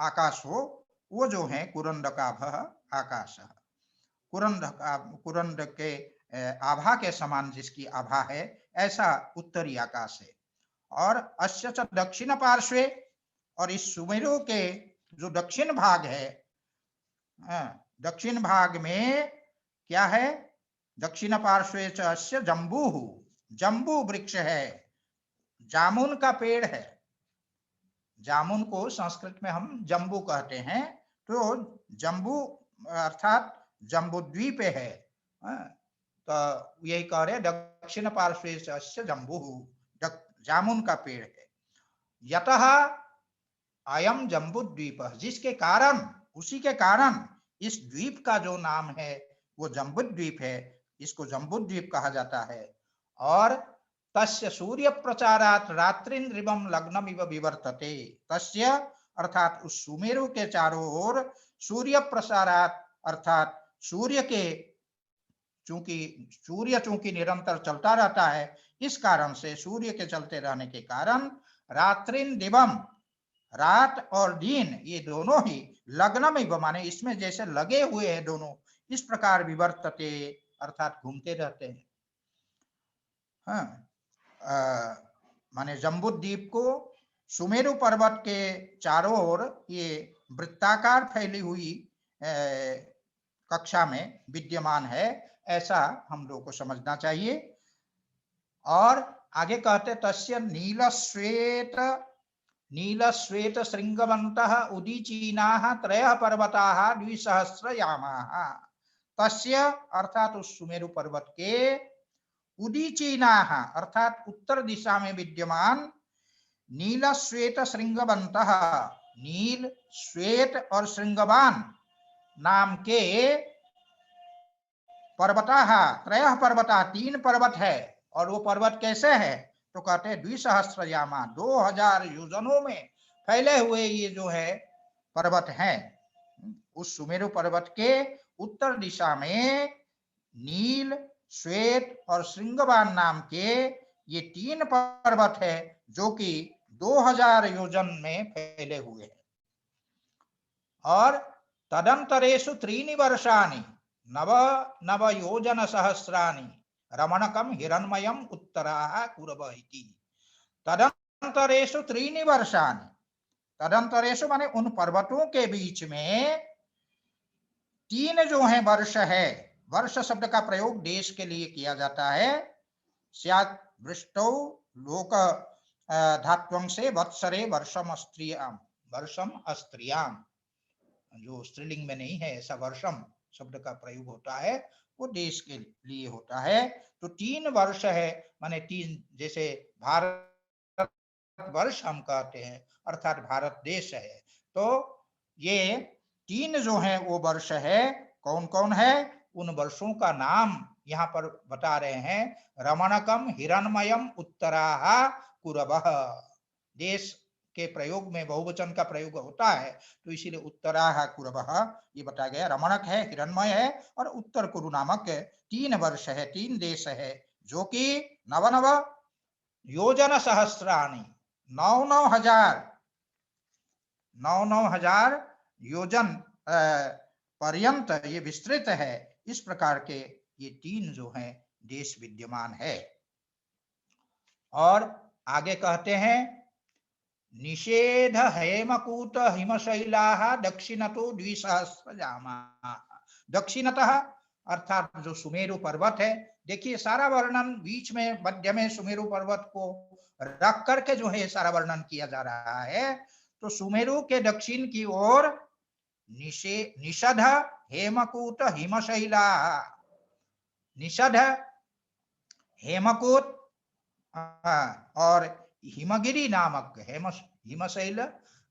Speaker 2: आकाश हो वो जो है कुरंडकाभः आकाश। कुरंड के आभा के समान जिसकी आभा है ऐसा उत्तरी आकाश है। और अस्य च दक्षिण पार्श्वे, और इस सुमेरु के जो दक्षिण भाग है दक्षिण भाग में क्या है, दक्षिण पार्श्वे च अस्य जम्बू, जम्बू वृक्ष है, जामुन का पेड़ है। जामुन को संस्कृत में हम जम्बू कहते हैं। तो जम्बू अर्थात जम्बूद्वीप है। तो यही कह रहे दक्षिण पार्श्वे च अस्य जम्बू, जामुन का पेड़ है। यतः अयम जम्बूद्वीप, जिसके कारण, उसी के कारण इस द्वीप का जो नाम है वो जम्बूद्वीप है, इसको जम्बूद्वीप कहा जाता है। और तस्य सूर्य प्रचारात रात्रिन्द्रिवम लग्नम इव विवर्तते, तस्य अर्थात उस सुमेरु के चारों ओर सूर्य प्रसारात अर्थात सूर्य के, चूंकि निरंतर चलता रहता है, इस कारण से, सूर्य के चलते रहने के कारण, रात्रिन दिवम, रात और दिन ये दोनों ही, लग्नम इव माने इसमें जैसे लगे हुए हैं दोनों, इस प्रकार विवर्तते अर्थात घूमते रहते हैं। माने जम्बूद्वीप को सुमेरु पर्वत के चारों ओर ये वृत्ताकार फैली हुई कक्षा में विद्यमान है, ऐसा हम लोग को समझना चाहिए। और आगे कहते तस्य नील श्वेत श्रृंगवन्तः उदीचीनाः त्रयः पर्वताः द्विसहस्रयामाः, तस्य अर्थात उस सुमेरु पर्वत के, उदीचीनाः अर्थात उत्तर दिशा में विद्यमान, नील श्वेत श्रृंगवन्तः, नील श्वेत और श्रृंगवान नाम के पर्वताः, त्रयः पर्वताः, 3 पर्वत है। और वो पर्वत कैसे है, तो कहते हैं द्विसहस्रयामा, 2000 योजनों में फैले हुए ये जो है पर्वत हैं। उस सुमेरु पर्वत के उत्तर दिशा में नील, श्वेत और श्रृंगवान नाम के ये 3 पर्वत है, जो कि 2000 योजन में फैले हुए हैं। और तदंतरेषु 3 वर्षाणि नव योजन सहस्राणि रमणकम हिरण्मयम उत्तराः कुरव इति। तदंतरेषु 3 वर्षाणि, तदंतरेषु माने उन पर्वतों के बीच में 3 जो है वर्ष है। वर्ष शब्द का प्रयोग देश के लिए किया जाता है। स्यात् वृष्टौ लोक धात्वं से वत्सरे वर्षम अस्त्रियाम, वर्षम अस्त्रियाम, जो स्त्रीलिंग में नहीं है ऐसा वर्षम शब्द का प्रयोग होता है, वो देश के लिए होता है। तो 3 वर्ष है, माने 3, जैसे भारत वर्ष हम कहते हैं अर्थात भारत देश है। तो ये 3 जो है वो वर्ष है। कौन कौन है, उन वर्षों का नाम यहाँ पर बता रहे हैं। रमणकम हिरण्मयम उत्तराः कुरवः, देश के प्रयोग में बहुवचन का प्रयोग होता है, तो इसीलिए उत्तराः कुरवः ये बताया गया। रमणक है, हिरण्मय है और उत्तर कुरु नामक 3 वर्ष है, 3 देश है, जो कि 9 योजन सहस्राणि, 9 हजार योजन पर्यंत ये विस्तृत है। इस प्रकार के ये 3 जो हैं देश विद्यमान है। और आगे कहते हैं निषेध हेमकूट हिमशैलाः दक्षिणतो द्विसहस्रयामाः, दक्षिणतः अर्थात जो सुमेरु पर्वत है। देखिए सारा वर्णन बीच में मध्य में सुमेरु पर्वत को रख करके जो है सारा वर्णन किया जा रहा है। तो सुमेरु के दक्षिण की ओर निषध हेमकूट हिमशैलाः, निषध हेमकूट और हिमगिरी नामक, हिमशैल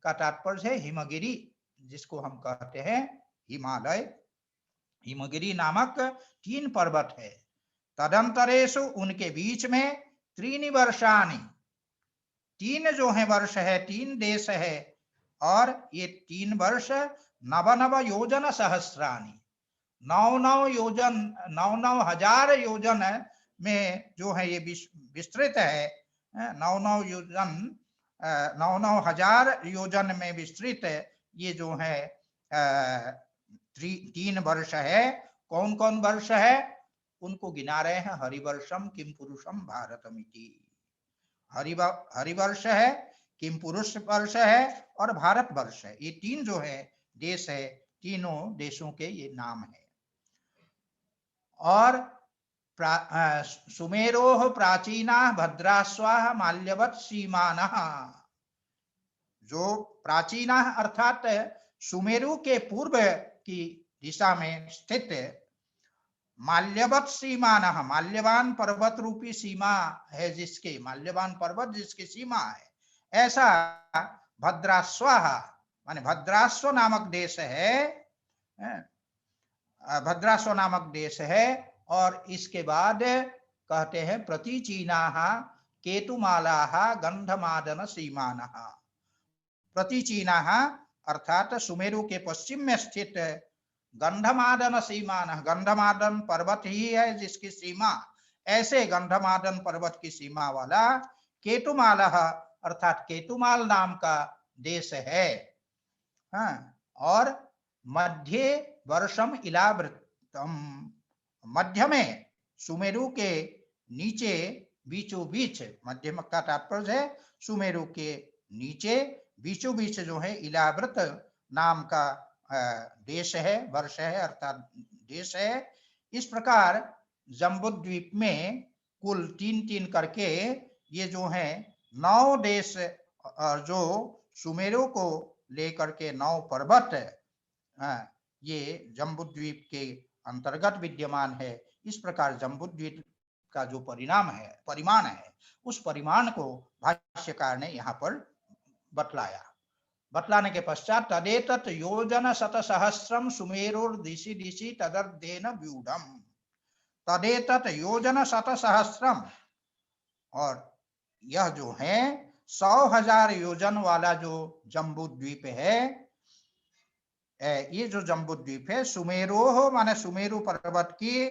Speaker 2: का तात्पर्य है हिमगिरी, जिसको हम कहते हैं हिमालय। हिमगिरी नामक 3 पर्वत है। तदंतरेषु उनके बीच में 3 वर्षाणि, 3 जो है वर्ष है, 3 देश है। और ये 3 वर्ष 9 योजन सहस्राणि, 9 योजन, 9 हजार योजन में जो है ये विस्तृत है। 9 योजन, 9 हजार योजन में विस्तृत ये जो है 3 वर्ष है। कौन कौन वर्ष है उनको गिना रहे हैं। हरिवर्षम किम पुरुषम भारतमिति, हरिवर्ष है, किम पुरुष वर्ष है और भारत वर्ष है। ये 3 जो है देश है, तीनों देशों के ये नाम है। और सुमेरोः प्राचीनाः भद्रास्वाः माल्यवत् सीमानः। जो प्राचीनाः अर्थात सुमेरु के पूर्व की दिशा में स्थित माल्यवत सीमानः, माल्यवान पर्वत रूपी सीमा है जिसके, माल्यवान पर्वत जिसकी सीमा है, ऐसा भद्रास्वाः माने भद्रास्व नामक देश है, भद्रास्व नामक देश है। और इसके बाद कहते हैं प्रतीचीनाः केतुमालाः गंधमादन सीमानः। प्रतीचीनाः अर्थात सुमेरु के पश्चिम में स्थित गंधमादन सीमानः, गंधमादन पर्वत ही है जिसकी सीमा, ऐसे गंधमादन पर्वत की सीमा वाला केतुमालः अर्थात केतुमाल नाम का देश है। हाँ, और मध्य वर्षम इलावृतम, मध्य में सुमेरु के नीचे बीचों बीच, मध्य का तात्पर्य है सुमेरु के नीचे बीचों बीच जो है इलावृत नाम का देश है, वर्ष है अर्थात देश है। इस प्रकार जम्बूद्वीप में कुल 3-3 करके ये जो है 9 देश, जो सुमेरु को लेकर के 9 पर्वत ये जम्बूद्वीप के अंतर्गत विद्यमान है। इस प्रकार जम्बूद्वीप का जो परिणाम है, परिमाण है, उस परिमाण को भाष्यकार ने यहाँ पर बतलाया। बतलाने के पश्चात तदेतत् योजन शतसहस्रम सुमेरुर दिशि दिशि तदर्धेन व्यूढ़म, तदेतत् योजन शतसहस्रम, और यह जो है 100,000 योजन वाला जो जम्बूद्वीप है, ये जो जम्बूद्वीप है, सुमेरो माने सुमेरु पर्वत की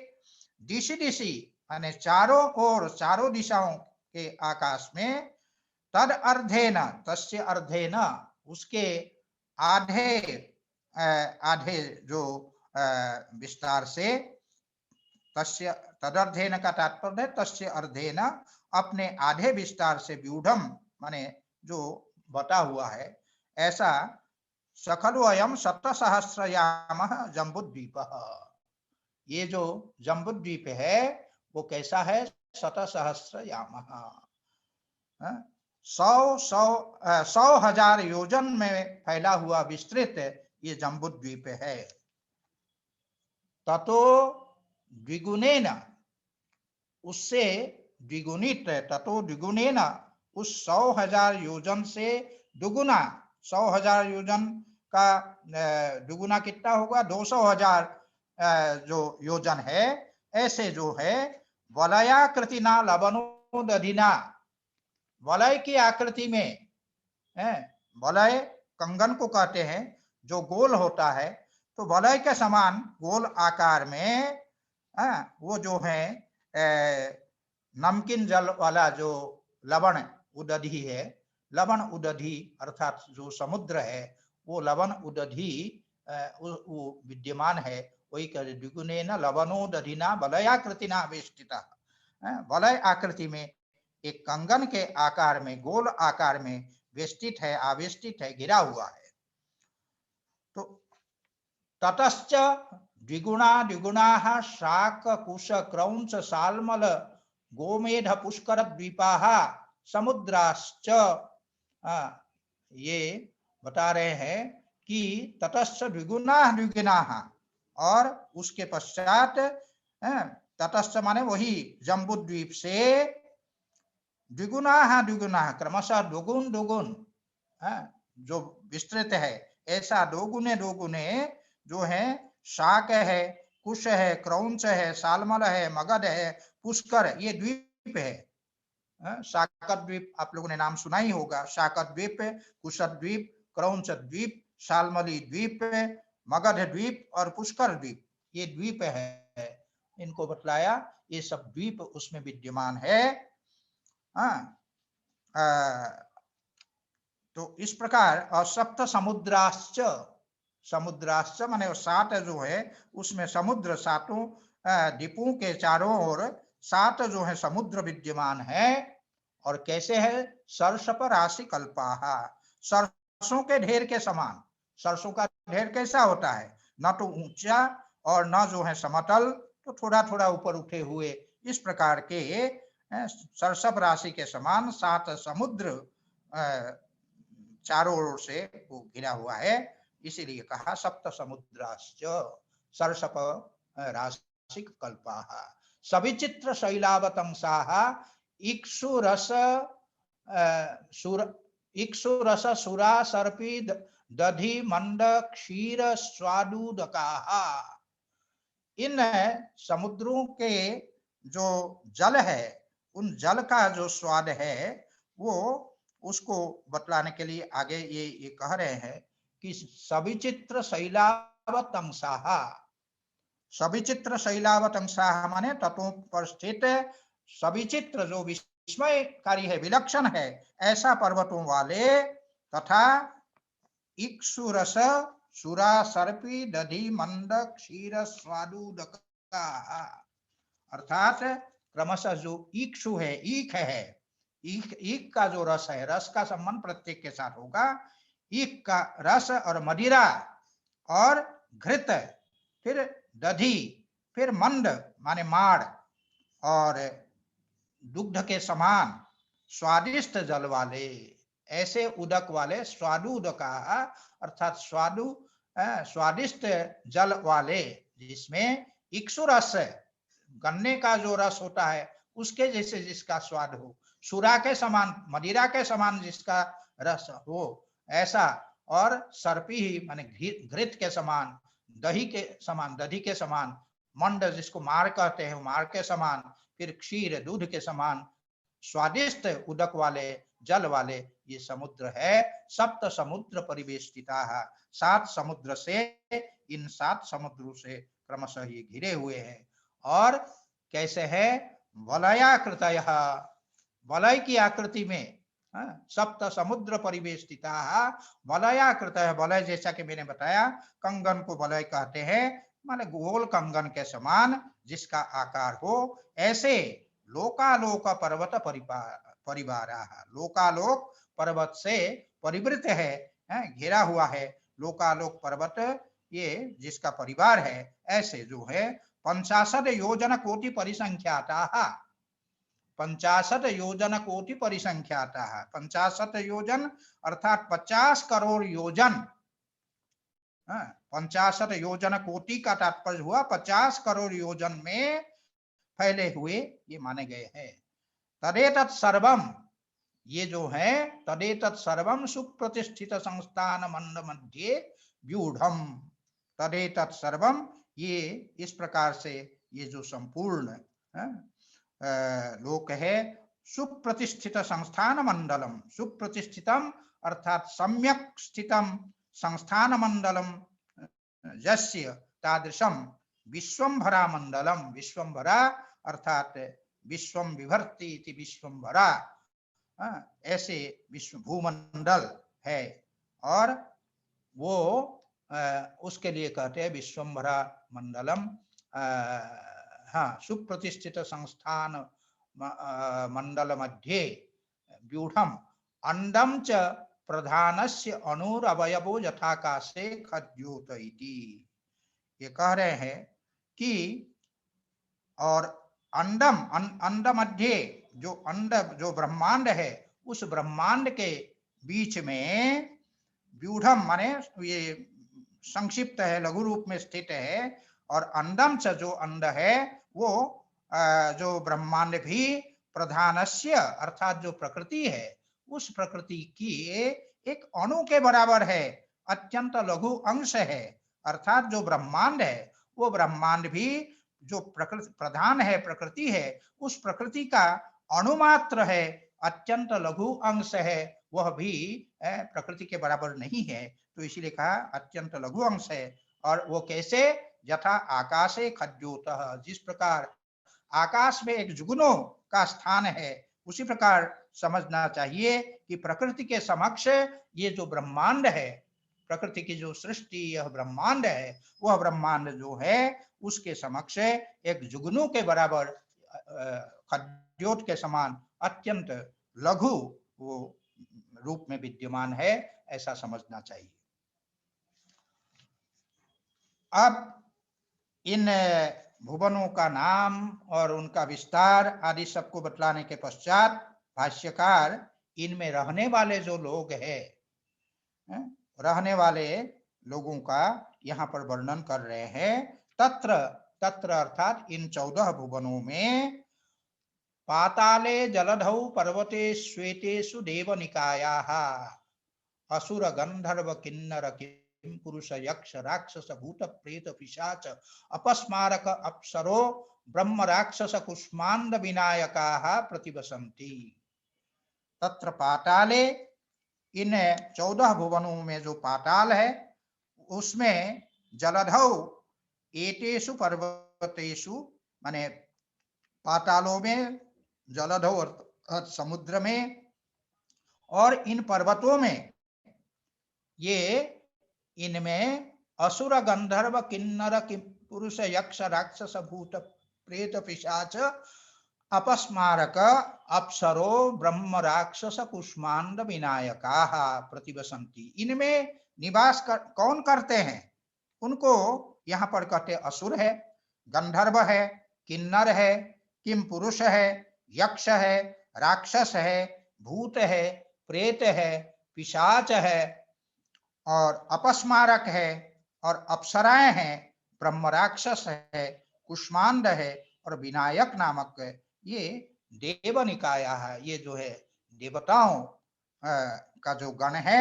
Speaker 2: दिशि दिशि माने चारों ओर, चारों दिशाओं के आकाश में, तद अर्धेन, तस्य अर्धेन, उसके आधे आधे जो विस्तार से, तस्य तदर्धेन का तात्पर्य है तस्य अर्धेन, अपने आधे विस्तार से, व्यूढ़म माने जो बटा हुआ है, ऐसा सखलु अयम 7,000 जम्बूद्वीपः, ये जो जम्बूद्वीप है वो कैसा है, 7,000 100,000 योजन में फैला हुआ विस्तृत ये जम्बूद्वीप है। ततो द्विगुणेन, उससे द्विगुणित, ततो द्विगुणेन, उस 100,000 योजन से दुगुना, 100,000 योजन का दुगुना कितना होगा, 200,000 जो योजन है, ऐसे जो है वलयाकृतिना लवनोदधिना, वलय की आकृति में, वलय कंगन को कहते हैं जो गोल होता है, तो वलय के समान गोल आकार में वो जो है नमकीन जल वाला जो लवण उदधि है, लवण उदधि अर्थात जो समुद्र है, वो लवण उदधि वो विद्यमान है। वही कह द्विगुणेन लवनोदधिना वलयाकृतिना वेष्टिता, वलय आकृति में एक कंगन के आकार में, गोल आकार में वेष्टित है, आवेष्टित है, घिरा हुआ है। तो ततश्च द्विगुणा द्विगुणाः शाक कुश क्रौंच साल्मल गोमेध पुष्कर द्वीपाः समुद्राश्च, ये बता रहे हैं कि ततश्च द्विगुणाः द्विगुणाः, और उसके पश्चात ततश्च माने वही जम्बूद्वीप से द्विगुणाः द्विगुणाः, क्रमशः दोगुन दोगुन जो विस्तृत है, ऐसा दोगुने दोगुने जो है शाक है, कुश है, क्रौंच है, सालमल है, मगध है, पुष्कर, ये द्वीप है। शाकत द्वीप आप लोगों ने नाम सुना ही होगा, शाकत द्वीप, कुशत द्वीप, क्रौंच द्वीप, सालमली द्वीप, मगध द्वीप और पुष्कर द्वीप, ये द्वीप है। इनको बतलाया, ये सब द्वीप उसमें विद्यमान है। तो इस प्रकार, और सप्त समुद्राश्च, समुद्राश्च माने 7 जो है उसमें समुद्र, 7 द्वीपों के चारों ओर 7 जो है समुद्र विद्यमान है। और कैसे है, सरसप राशि कल्पाः, सरसों के ढेर के समान। सरसों का ढेर कैसा होता है, न तो ऊंचा और न जो है समतल, तो थोड़ा थोड़ा ऊपर उठे हुए, इस प्रकार के सरसप राशि के समान 7 समुद्र चारों ओर से वो घिरा हुआ है, इसीलिए कहा सप्त समुद्राश्च सरसप राशि कल्पाः सविचित्र शैलावतंसाः इक्षुरस इक्षुरस सुरा सर्पी दधि मंड क्षीर स्वादुदकाः। इन समुद्रों के जो जल है, उन जल का जो स्वाद है, वो उसको बतलाने के लिए आगे ये कह रहे हैं कि सविचित्र शैलावतंसाः, सविचित्र शैलावतंसाः माने तटों पर स्थित सविचित्र जो विस्मयकारी है, विलक्षण है, ऐसा पर्वतों वाले, तथा इक्षुरस सुरा सर्पी दधि मंद क्षीर स्वादुदका, अर्थात क्रमशः जो इक्षु है, ईख है, ईख का जो रस है, रस का संबंध प्रत्येक के साथ होगा, ईख का रस और मदिरा और घृत, फिर दधि, फिर मंद माने माड़, और दुग्ध के समान स्वादिष्ट जल वाले, ऐसे उदक वाले, स्वादुदका अर्थात स्वादिष्ट जल वाले, जिसमें इक्षु रस, गन्ने का जो रस होता है उसके जैसे जिसका स्वाद हो, सुरा के समान, मदिरा के समान जिसका रस हो ऐसा, और सर्पी ही माने घृत के समान, दही के समान, दधि के समान, मंड जिसको मार कहते हैं, मार के समान, फिर क्षीर दूध के समान स्वादिष्ट उदक वाले, जल वाले ये समुद्र है। सप्त समुद्र परिवेष्टिताः, 7 समुद्र से, इन 7 समुद्रों से क्रमशः ये घिरे हुए हैं। और कैसे है? वलयाकृतयः, वलय की आकृति में, सप्त समुद्र परिवेष्टिताः वलयाकृतयः, वलय जैसा कि मैंने बताया, कंगन को वलय कहते हैं, माने गोल कंगन के समान जिसका आकार हो, ऐसे लोकालोक पर्वत परिवाराः, लोकालोक पर्वत से परिवृत है, घेरा हुआ है, लोकालोक पर्वत ये जिसका परिवार है, ऐसे जो है 50 योजन कोटि परिसंख्याताः, 50 योजन कोटि परिसंख्याताः, 50 योजन अर्थात 50 करोड़ योजन, 50 योजन कोटि का तात्पर्य हुआ 50 करोड़ योजन में फैले हुए ये माने गए हैं। तदेतत् सर्वम, ये जो है तदेतत् सर्वम सुप्रतिष्ठित संस्थान मंड मध्ये व्यूढ़म, तदेतत् सर्वम, ये इस प्रकार से ये जो संपूर्ण लोक है, सुप्रतिष्ठित संस्थान मंडलम, सुप्रतिष्ठितम अर्थात सम्यक स्थितम संस्थान मंडलम यस्य तादृशम विश्वंभरा मंडलम, विश्वंभरा अर्थात विश्वम विभर्ति इति विश्वंभरा, ऐसे विश्व भूमंडल है, और वो उसके लिए कहते हैं विश्वंभरा मंडलम। हाँ, सुप्रतिष्ठित संस्थान मंडल मध्ये व्यूढ़म अंडम च प्रधानस्य अनुरवयवो यथाकाशे खद्योत इति, ये कह रहे हैं कि और अंडम, अंड मध्य, जो अंड जो ब्रह्मांड है, उस ब्रह्मांड के बीच में व्यूढ़म माने ये संक्षिप्त है, लघु रूप में स्थित है, और अंडम च जो अंड है वो जो ब्रह्मांड भी प्रधानस्य अर्थात जो प्रकृति है, उस प्रकृति की एक अणु के बराबर है, अत्यंत लघु अंश है, अर्थात जो ब्रह्मांड है वो ब्रह्मांड भी जो प्रकृति प्रधान है, प्रकृति है, उस प्रकृति का अणुमात्र है, अत्यंत लघु अंश है, वह भी प्रकृति के बराबर नहीं है, तो इसीलिए कहा अत्यंत लघु अंश है। और वो कैसे? यथा आकाशे खद्योतः, जिस प्रकार आकाश में एक जुगनों का स्थान है, उसी प्रकार समझना चाहिए कि प्रकृति के समक्ष ये जो ब्रह्मांड है, प्रकृति की जो सृष्टि, यह ब्रह्मांड है, वह ब्रह्मांड जो है उसके समक्ष एक जुगनू के बराबर, खद्योत के समान अत्यंत लघु वो रूप में विद्यमान है, ऐसा समझना चाहिए। अब इन भुवनों का नाम और उनका विस्तार आदि सबको बतलाने के पश्चात भाष्यकार इनमें रहने वाले जो लोग हैं, रहने वाले लोगों का यहाँ पर वर्णन कर रहे हैं। तत्र तत्र अर्थात इन 14 भुवनों में पाताले जलधौ पर्वते श्वेतेषु देवनिकायाः असुर गंधर्व किन्नर किम पुरुष यक्ष राक्षस भूत प्रेत पिशाच अपस्मारक अप्सरो ब्रह्म राक्षस कुष्मांड विनायकाः प्रतिवसन्ति। तत्र पाताले, इन 14 भुवनों में जो पाताल है उसमें जलधौ एतेषु पर्वतेषु, माने पातालों में, जलधौ अर्थात समुद्र में, और इन पर्वतों में, ये इनमें असुर गंधर्व किन्नर पुरुष यक्ष राक्षस भूत प्रेत पिशाच अपस्मारक अप्सरो ब्रह्म राक्षस कुष्मांड विनायकाः प्रतिवसन्ति। इनमें निवास कौन करते हैं? उनको यहाँ पर कहते असुर है, गंधर्व है, किन्नर है, किम पुरुष है, यक्ष है, राक्षस है, भूत है, प्रेत है, पिशाच है और अपस्मारक है और अप्सराएं हैं, ब्रह्म राक्षस है, कुष्मांड है और विनायक नामक ये देवनिकाया है। ये जो है देवताओं का जो गण है,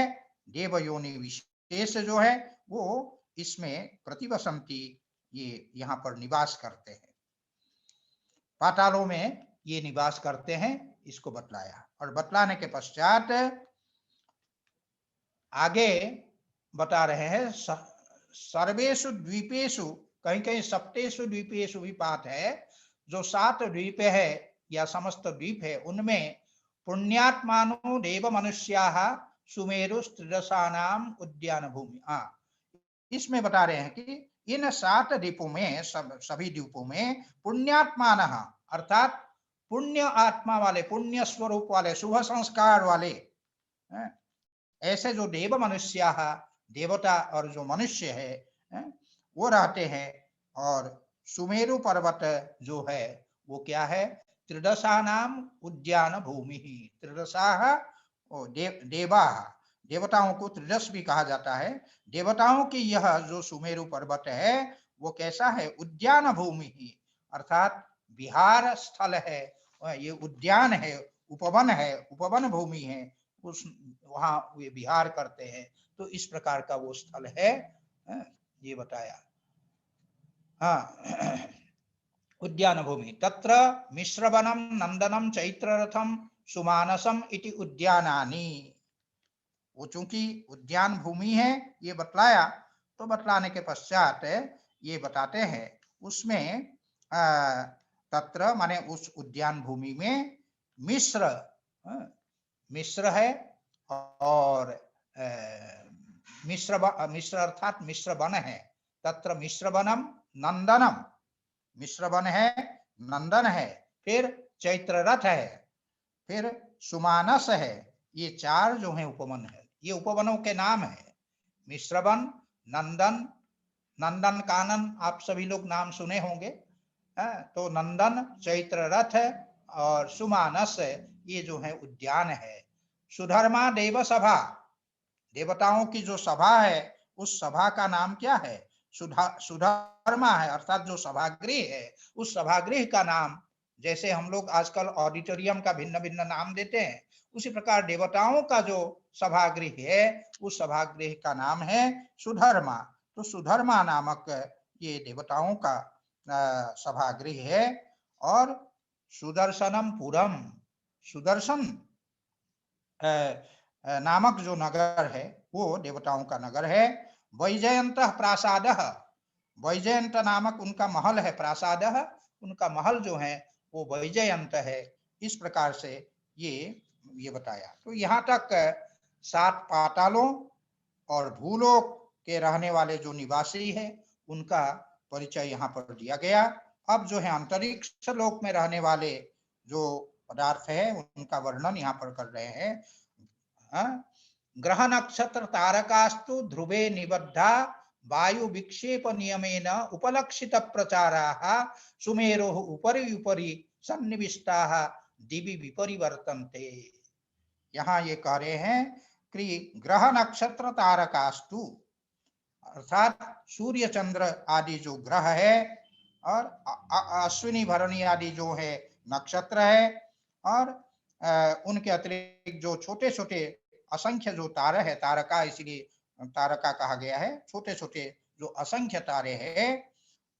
Speaker 2: देवयोनि विशेष जो है, वो इसमें प्रतिवसंती, ये यहाँ पर निवास करते हैं, पातालों में ये निवास करते हैं, इसको बतलाया। और बतलाने के पश्चात आगे बता रहे हैं सर्वेषु द्वीपेषु, कहीं कहीं सप्तेषु द्वीपेषु भी पाठ है, जो 7 द्वीप है या समस्त द्वीप है उनमें पुण्यात्मानो देव मनुष्याः सुमेरु त्रिदशानाम उद्यान भूमि। इसमें बता रहे हैं कि इन 7 द्वीपों में, सभी द्वीपों में पुण्यात्मानः अर्थात पुण्य आत्मा वाले, पुण्य स्वरूप वाले, शुभ संस्कार वाले ऐसे जो देव मनुष्य, देवता और जो मनुष्य है वो रहते हैं। और सुमेरु पर्वत जो है वो क्या है? त्रिदशा नाम उद्यान भूमि। त्रिदशा देवा, देवताओं को त्रिदश भी कहा जाता है। देवताओं की यह जो सुमेरु पर्वत है वो कैसा है? उद्यान भूमि, अर्थात विहार स्थल है, ये उद्यान है, उपवन है, उपवन भूमि है, उस वहां वे विहार करते हैं। तो इस प्रकार का वो स्थल है, ये बताया। हाँ, उद्यान भूमि। तत्र मिश्रवनम नंदनम चैत्ररथम सुमानसम इति उद्यानानि। वो चूंकि उद्यान भूमि है ये बतलाया, तो बतलाने के पश्चात ये बताते हैं उसमें तत्र माने उस उद्यान भूमि में मिश्र, मिश्र है और मिश्र अर्थात मिश्र वन है। तत्र मिश्र वनम नंदनम, मिश्र वन है, नंदन है, फिर चैत्र रथ है, फिर सुमानस है। ये 4 जो है उपवन है, ये उपवनों के नाम है। मिश्र वन, नंदन, नंदन कानन आप सभी लोग नाम सुने होंगे, तो नंदन, चैत्र रथ और सुमानस, ये जो है उद्यान है। सुधर्मा देव सभा, देवताओं की जो सभा है उस सभा का नाम क्या है? सुधर्मा है, अर्थात जो सभागृह है उस सभागृह का नाम, जैसे हम लोग आजकल ऑडिटोरियम का भिन्न भिन्न नाम देते हैं, उसी प्रकार देवताओं का जो सभागृह है उस सभागृह का नाम है सुधर्मा। तो सुधर्मा नामक ये देवताओं का सभागृह है। और सुदर्शनम पुरम, सुदर्शन नामक जो नगर है वो देवताओं का नगर है। वैजयंत प्रासाद, वैजयंत नामक उनका महल है, प्रासाद उनका महल जो है वो वैजयंत है। इस प्रकार से ये बताया। तो यहाँ तक 7 पातालों और भूलोक के रहने वाले जो निवासी है उनका परिचय यहाँ पर दिया गया। अब जो है अंतरिक्ष लोक में रहने वाले जो पदार्थ है उनका वर्णन यहाँ पर कर रहे हैं। ग्रह नक्षत्र तारकास्तु ध्रुवे निबद्धा वायु विक्षेप नियमेन उपलक्षित प्रचाराः सुमेरोः उपरि उपरि सन्निविष्टाः दिवि विपरिवर्तन्ते। यहाँ ये कह रहे हैं कि ग्रह नक्षत्र तारकास्तु, अर्थात सूर्य चंद्र आदि जो ग्रह है और अश्विनी भरणी आदि जो है नक्षत्र है, और उनके अतिरिक्त जो छोटे छोटे असंख्य जो तारे हैं, तारका इसलिए तारका कहा गया है, छोटे छोटे जो असंख्य तारे हैं,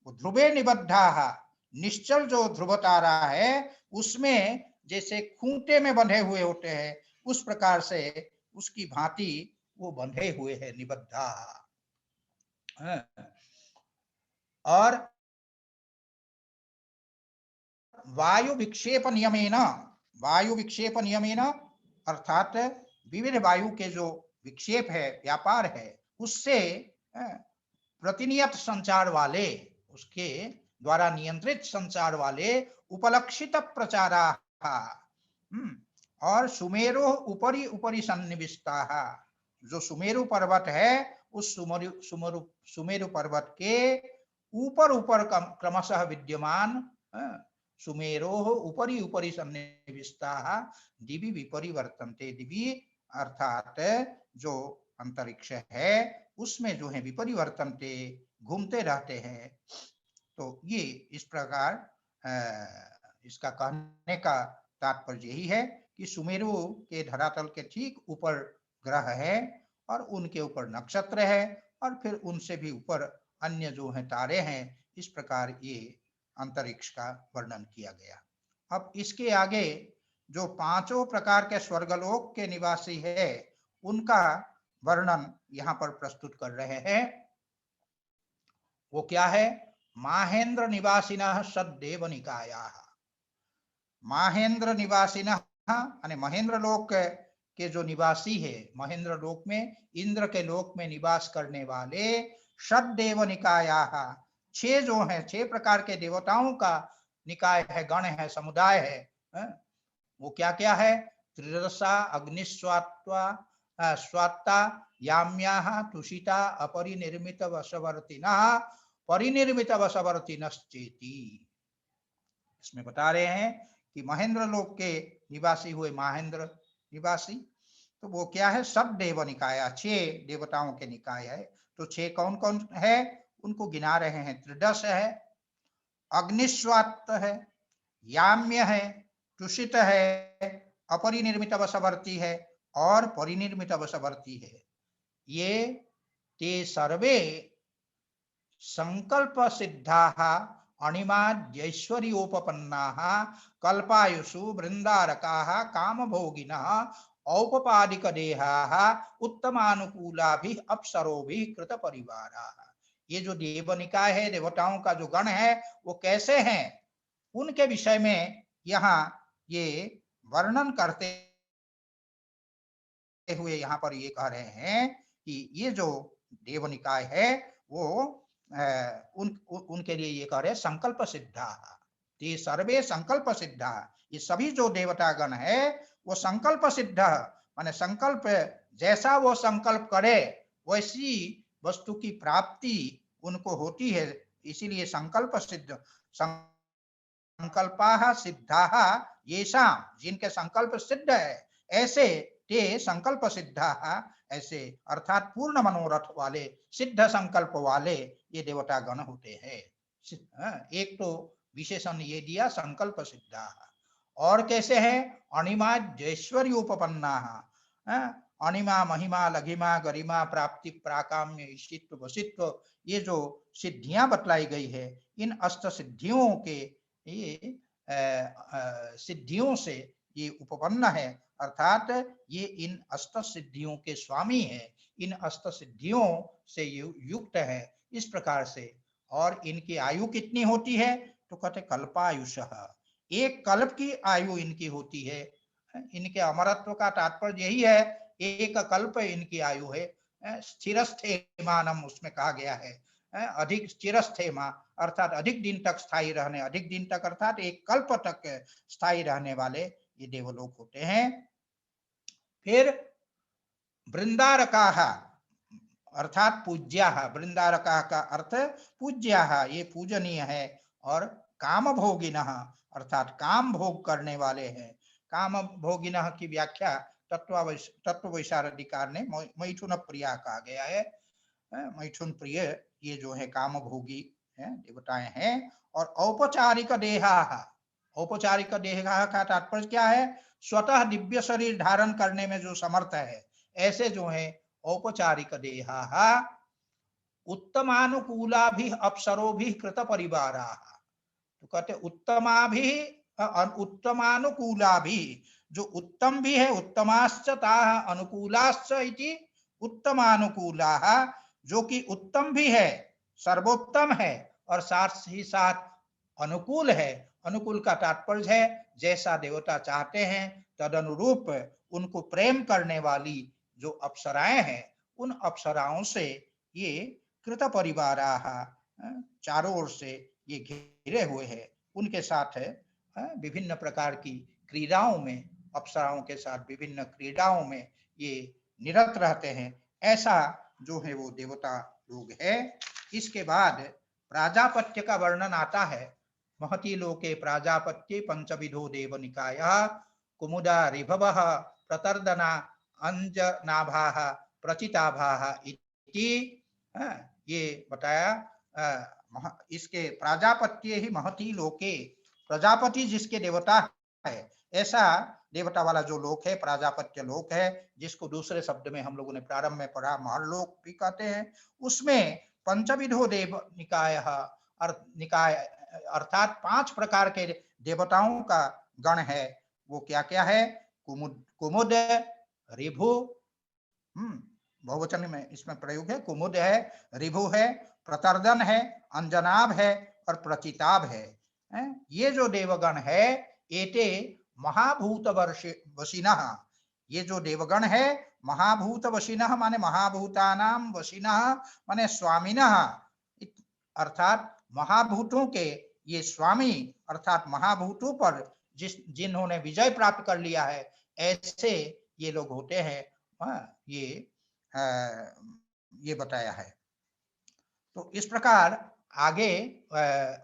Speaker 2: वो ध्रुवे निबद्धा, निश्चल जो ध्रुव तारा है उसमें जैसे खूंटे में बंधे हुए होते हैं उस प्रकार से उसकी भांति वो बंधे हुए है, निबद्धा। और वायु विक्षेप नियमेन, वायु विक्षेप नियमेन अर्थात विविध वायु के जो विक्षेप है, व्यापार है, उससे प्रतिनियत संचार वाले, उसके द्वारा नियंत्रित संचार वाले उपलक्षित प्रचारा, और सुमेरु उपरि उपरि सन्निविष्टा, जो सुमेरु पर्वत है उस सुमेरु पर्वत के ऊपर ऊपर क्रमशः विद्यमान सुमेरोः उपरि उपरि सन्निविष्टाः दिवि विपरिवर्तन्ते। दिवि अर्थात जो अंतरिक्ष है उसमें जो है विपरिवर्तन्ते, घूमते रहते हैं। तो ये इस प्रकार इसका कहने का तात्पर्य यही है कि सुमेरु के धरातल के ठीक ऊपर ग्रह है और उनके ऊपर नक्षत्र है और फिर उनसे भी ऊपर अन्य जो है तारे हैं। इस प्रकार ये अंतरिक्ष का वर्णन किया गया। अब इसके आगे जो पांचों प्रकार के स्वर्गलोक के निवासी है उनका वर्णन यहाँ पर प्रस्तुत कर रहे हैं। वो क्या है? माहेंद्र निवासिनः सद्देव निकायाः। माहेंद्र निवासिनः यानी महेंद्र लोक के जो निवासी है, महेंद्र लोक में, इंद्र के लोक में निवास करने वाले सद्देव निकायाः, 6 जो है 6 प्रकार के देवताओं का निकाय है, गण है, समुदाय है। वो क्या क्या है? त्रिरसा, अग्निस्वात्वा स्वात्ता, याम्याः, तुषिता, अपरिनिर्मित वशवर्तिनः, परिनिर्मित वशवर्तिनश्चेति। इसमें बता रहे हैं कि महेंद्र लोक के निवासी हुए महेंद्र निवासी, तो वो क्या है? सब देव निकाय, 6 देवताओं के निकाय है। तो 6 कौन कौन है उनको गिना रहे हैं। त्रिदश है, अग्निस्वात्त है, याम्य है, तुषित है, अपरिनिर्मित वशवर्ती है और परिनिर्मित वशवर्ती है। ये ते सर्वे संकल्प सिद्धाः अणिमाद्यैश्वर्योपपन्नाः कल्पायुषु वृंदारकाः कामभोगिनः औपपादिक देहाः उत्तमानुकूलाभिः अप्सरोभिः कृत परिवाराः। ये जो देवनिकाय है, देवताओं का जो गण है, वो कैसे हैं उनके विषय में यहाँ ये वर्णन करते हुए यहाँ पर ये कह रहे हैं कि ये जो देवनिकाय है वो उनके लिए ये कह रहे संकल्प सिद्धा, ये सर्वे संकल्प सिद्धा। ये सभी जो देवता गण है वो संकल्प सिद्ध, माने संकल्प जैसा वो संकल्प करे वैसी वस्तु की प्राप्ति उनको होती है, इसीलिए संकल्प सिद्ध। संकल्पाः सिद्धाः येषां, जिनके संकल्प सिद्ध है, ऐसे ते संकल्प सिद्धाः, ऐसे अर्थात पूर्ण मनोरथ वाले, सिद्ध संकल्प वाले ये देवता गण होते हैं। एक तो विशेषण ये दिया संकल्प सिद्धाः। और कैसे है? अणिमा जैश्वर्योपपन्नाः, अणिमा, महिमा, लघिमा, गरिमा, प्राप्ति, प्राकाम्य, ईशित्व, वशित्व, ये जो सिद्धियां बतलाई गई है, इन अष्ट सिद्धियों के ये सिद्धियों से ये उपपन्न है, अर्थात ये इन अष्ट सिद्धियों के स्वामी है, इन अष्ट सिद्धियों से युक्त है। इस प्रकार से, और इनकी आयु कितनी होती है? तो कहते कल्पायुषः, 1 कल्प की आयु इनकी होती है। इनके अमरत्व का तात्पर्य यही है, 1 कल्प इनकी आयु है। स्थिरस्थेमानम उसमें कहा गया है, अधिक चिरस्थेमा अर्थात अधिक दिन तक स्थायी रहने, अधिक दिन तक अर्थात 1 कल्प तक स्थायी रहने वाले ये देवलोक होते हैं। फिर वृंदारकाः, अर्थात पूज्याः, वृंदारकाः का अर्थ पूज्याः, ये पूजनीय है, और काम भोगिनः अर्थात काम भोग करने वाले हैं। काम भोगिनः की व्याख्या तत्व वैशारदिकार ने मैथुन प्रिया कहा गया है। मैथुन प्रिय ये जो है काम भोगी है, देवताएं हैं। और औपचारिक देहाः, औपचारिक देह का तात्पर्य क्या है? स्वतः दिव्य शरीर धारण करने में जो समर्थ है, ऐसे जो है औपचारिक देहाः उत्तमानुकूलाभिः अप्सरोभिः कृत परिवाराः। तो कहते उत्तमानुकूलाभिः, जो उत्तम भी है, उत्तमाश्च ताः अनुकूलाश्च इति उत्तमानुकूलाः, जो कि उत्तम भी है, सर्वोत्तम है, और साथ ही साथ अनुकूल है। अनुकूल का तात्पर्य है जैसा देवता चाहते हैं तदनुरूप उनको प्रेम करने वाली जो अप्सराएं हैं, उन अप्सराओं से ये कृत परिवाराः, चारों ओर से ये घिरे हुए हैं। उनके साथ विभिन्न प्रकार की क्रीड़ाओं में, अप्सराओं के साथ विभिन्न क्रीड़ाओं में ये निरत रहते हैं। ऐसा जो है वो देवता लोग है। इसके बाद प्राजापत्य का वर्णन आता है। महती लोके प्राजापत्ये पंचविधो देव निकायः कुमुदा ऋभवः प्रतर्दना अंजनाभाः प्रचिताभाः इति, ये बताया। इसके प्राजापत्य ही महती लोके, प्रजापति जिसके देवता है, ऐसा देवता वाला जो लोक है प्राजापत्य लोक है, जिसको दूसरे शब्द में हम लोगों ने प्रारंभ में पढ़ा महर्लोक भी कहते हैं। उसमें पंचविधो देव निकाय, निकाय अर्थात 5 प्रकार के देवताओं का गण है। वो क्या क्या है? कुमुद, ऋभु, बहुवचन में इसमें प्रयोग है, कुमुद है, ऋभु है, प्रतर्दन है, अंजनाभ है और प्रचिताभ है। ये जो देवगण है, एते महाभूत वशिनः, ये जो देवगण है महाभूत वशिनः माने महाभूतानाम वशिनः माने स्वामिनः, अर्थात महाभूतों के ये स्वामी, अर्थात महाभूतों पर जिन्होंने विजय प्राप्त कर लिया है, ऐसे ये लोग होते हैं। ये बताया है। तो इस प्रकार आगे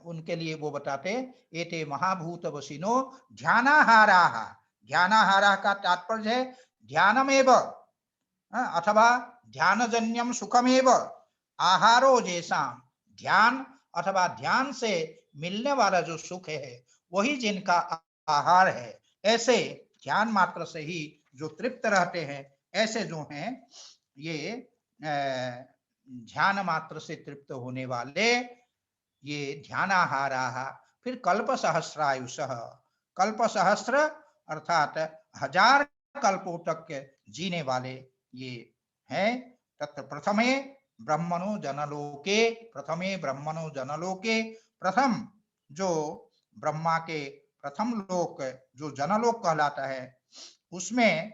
Speaker 2: उनके लिए वो बताते, एते महाभूत वशिनो ध्यानाहाराः, ध्यानाहाराः का तात्पर्य है ध्यानमेव अथवा ध्यानजन्यम सुखमेव आहारो जैसा, ध्यान अथवा ध्यान से मिलने वाला जो सुख है वही जिनका आहार है। ऐसे ध्यान मात्र से ही जो तृप्त रहते हैं, ऐसे जो हैं ये ध्यान मात्र से तृप्त होने वाले ये ध्यानाहाराः। फिर कल्प सहस्रायुषः, कल्प सहस्र अर्थात 1000 कल्पों तक जीने वाले ये हैं। तत्र प्रथमे ब्रह्मणो जनलोके, प्रथमे ब्रह्मणो जनलोके, प्रथम जो ब्रह्मा के प्रथम लोक जो जनलोक कहलाता है, उसमें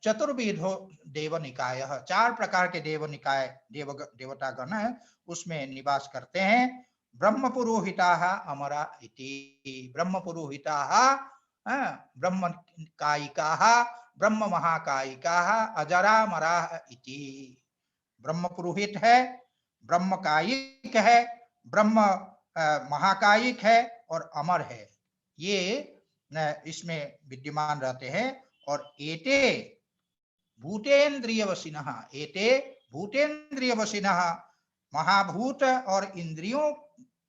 Speaker 2: चतुर्विधो देव निकाय, 4 प्रकार के देव निकाय देवता गण उसमें निवास करते हैं। ब्रह्म पुरोहिताः अमरा इति, ब्रह्म पुरोहिताः ब्रह्म कायिकाः ब्रह्म महाकायिकाः अजरामराः इति। ब्रह्म पुरोहित है, ब्रह्म कायिक है, ब्रह्म महाकायिक है और अमर है, ये इसमें विद्यमान रहते हैं। और एते भूतेन्द्रिय वशिनः, एते भूतेन्द्रिय वशिनः, महाभूत और इंद्रियों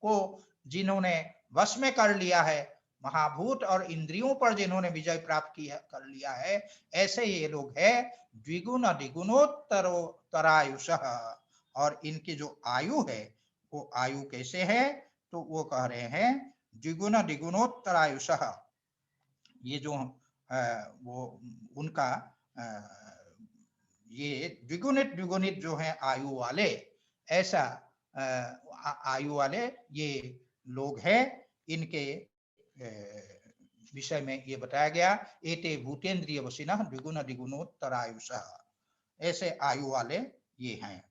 Speaker 2: को जिन्होंने वश में कर लिया है, महाभूत और इंद्रियों पर जिन्होंने विजय प्राप्त किया कर लिया है, ऐसे ये लोग है द्विगुण द्विगुणोत्तरायुषः। और इनकी जो आयु है वो आयु कैसे है? तो वो कह रहे हैं द्विगुण द्विगुणोत्तरायुषः, ये जो वो उनका ये द्विगुणित द्विगुणित जो है आयु वाले, ऐसा आयु वाले ये लोग हैं। इनके विषय में ये बताया गया, एते भूतेन्द्रिय वशिनः द्विगुण द्विगुणोत्तरायुषः, ऐसे आयु वाले ये हैं।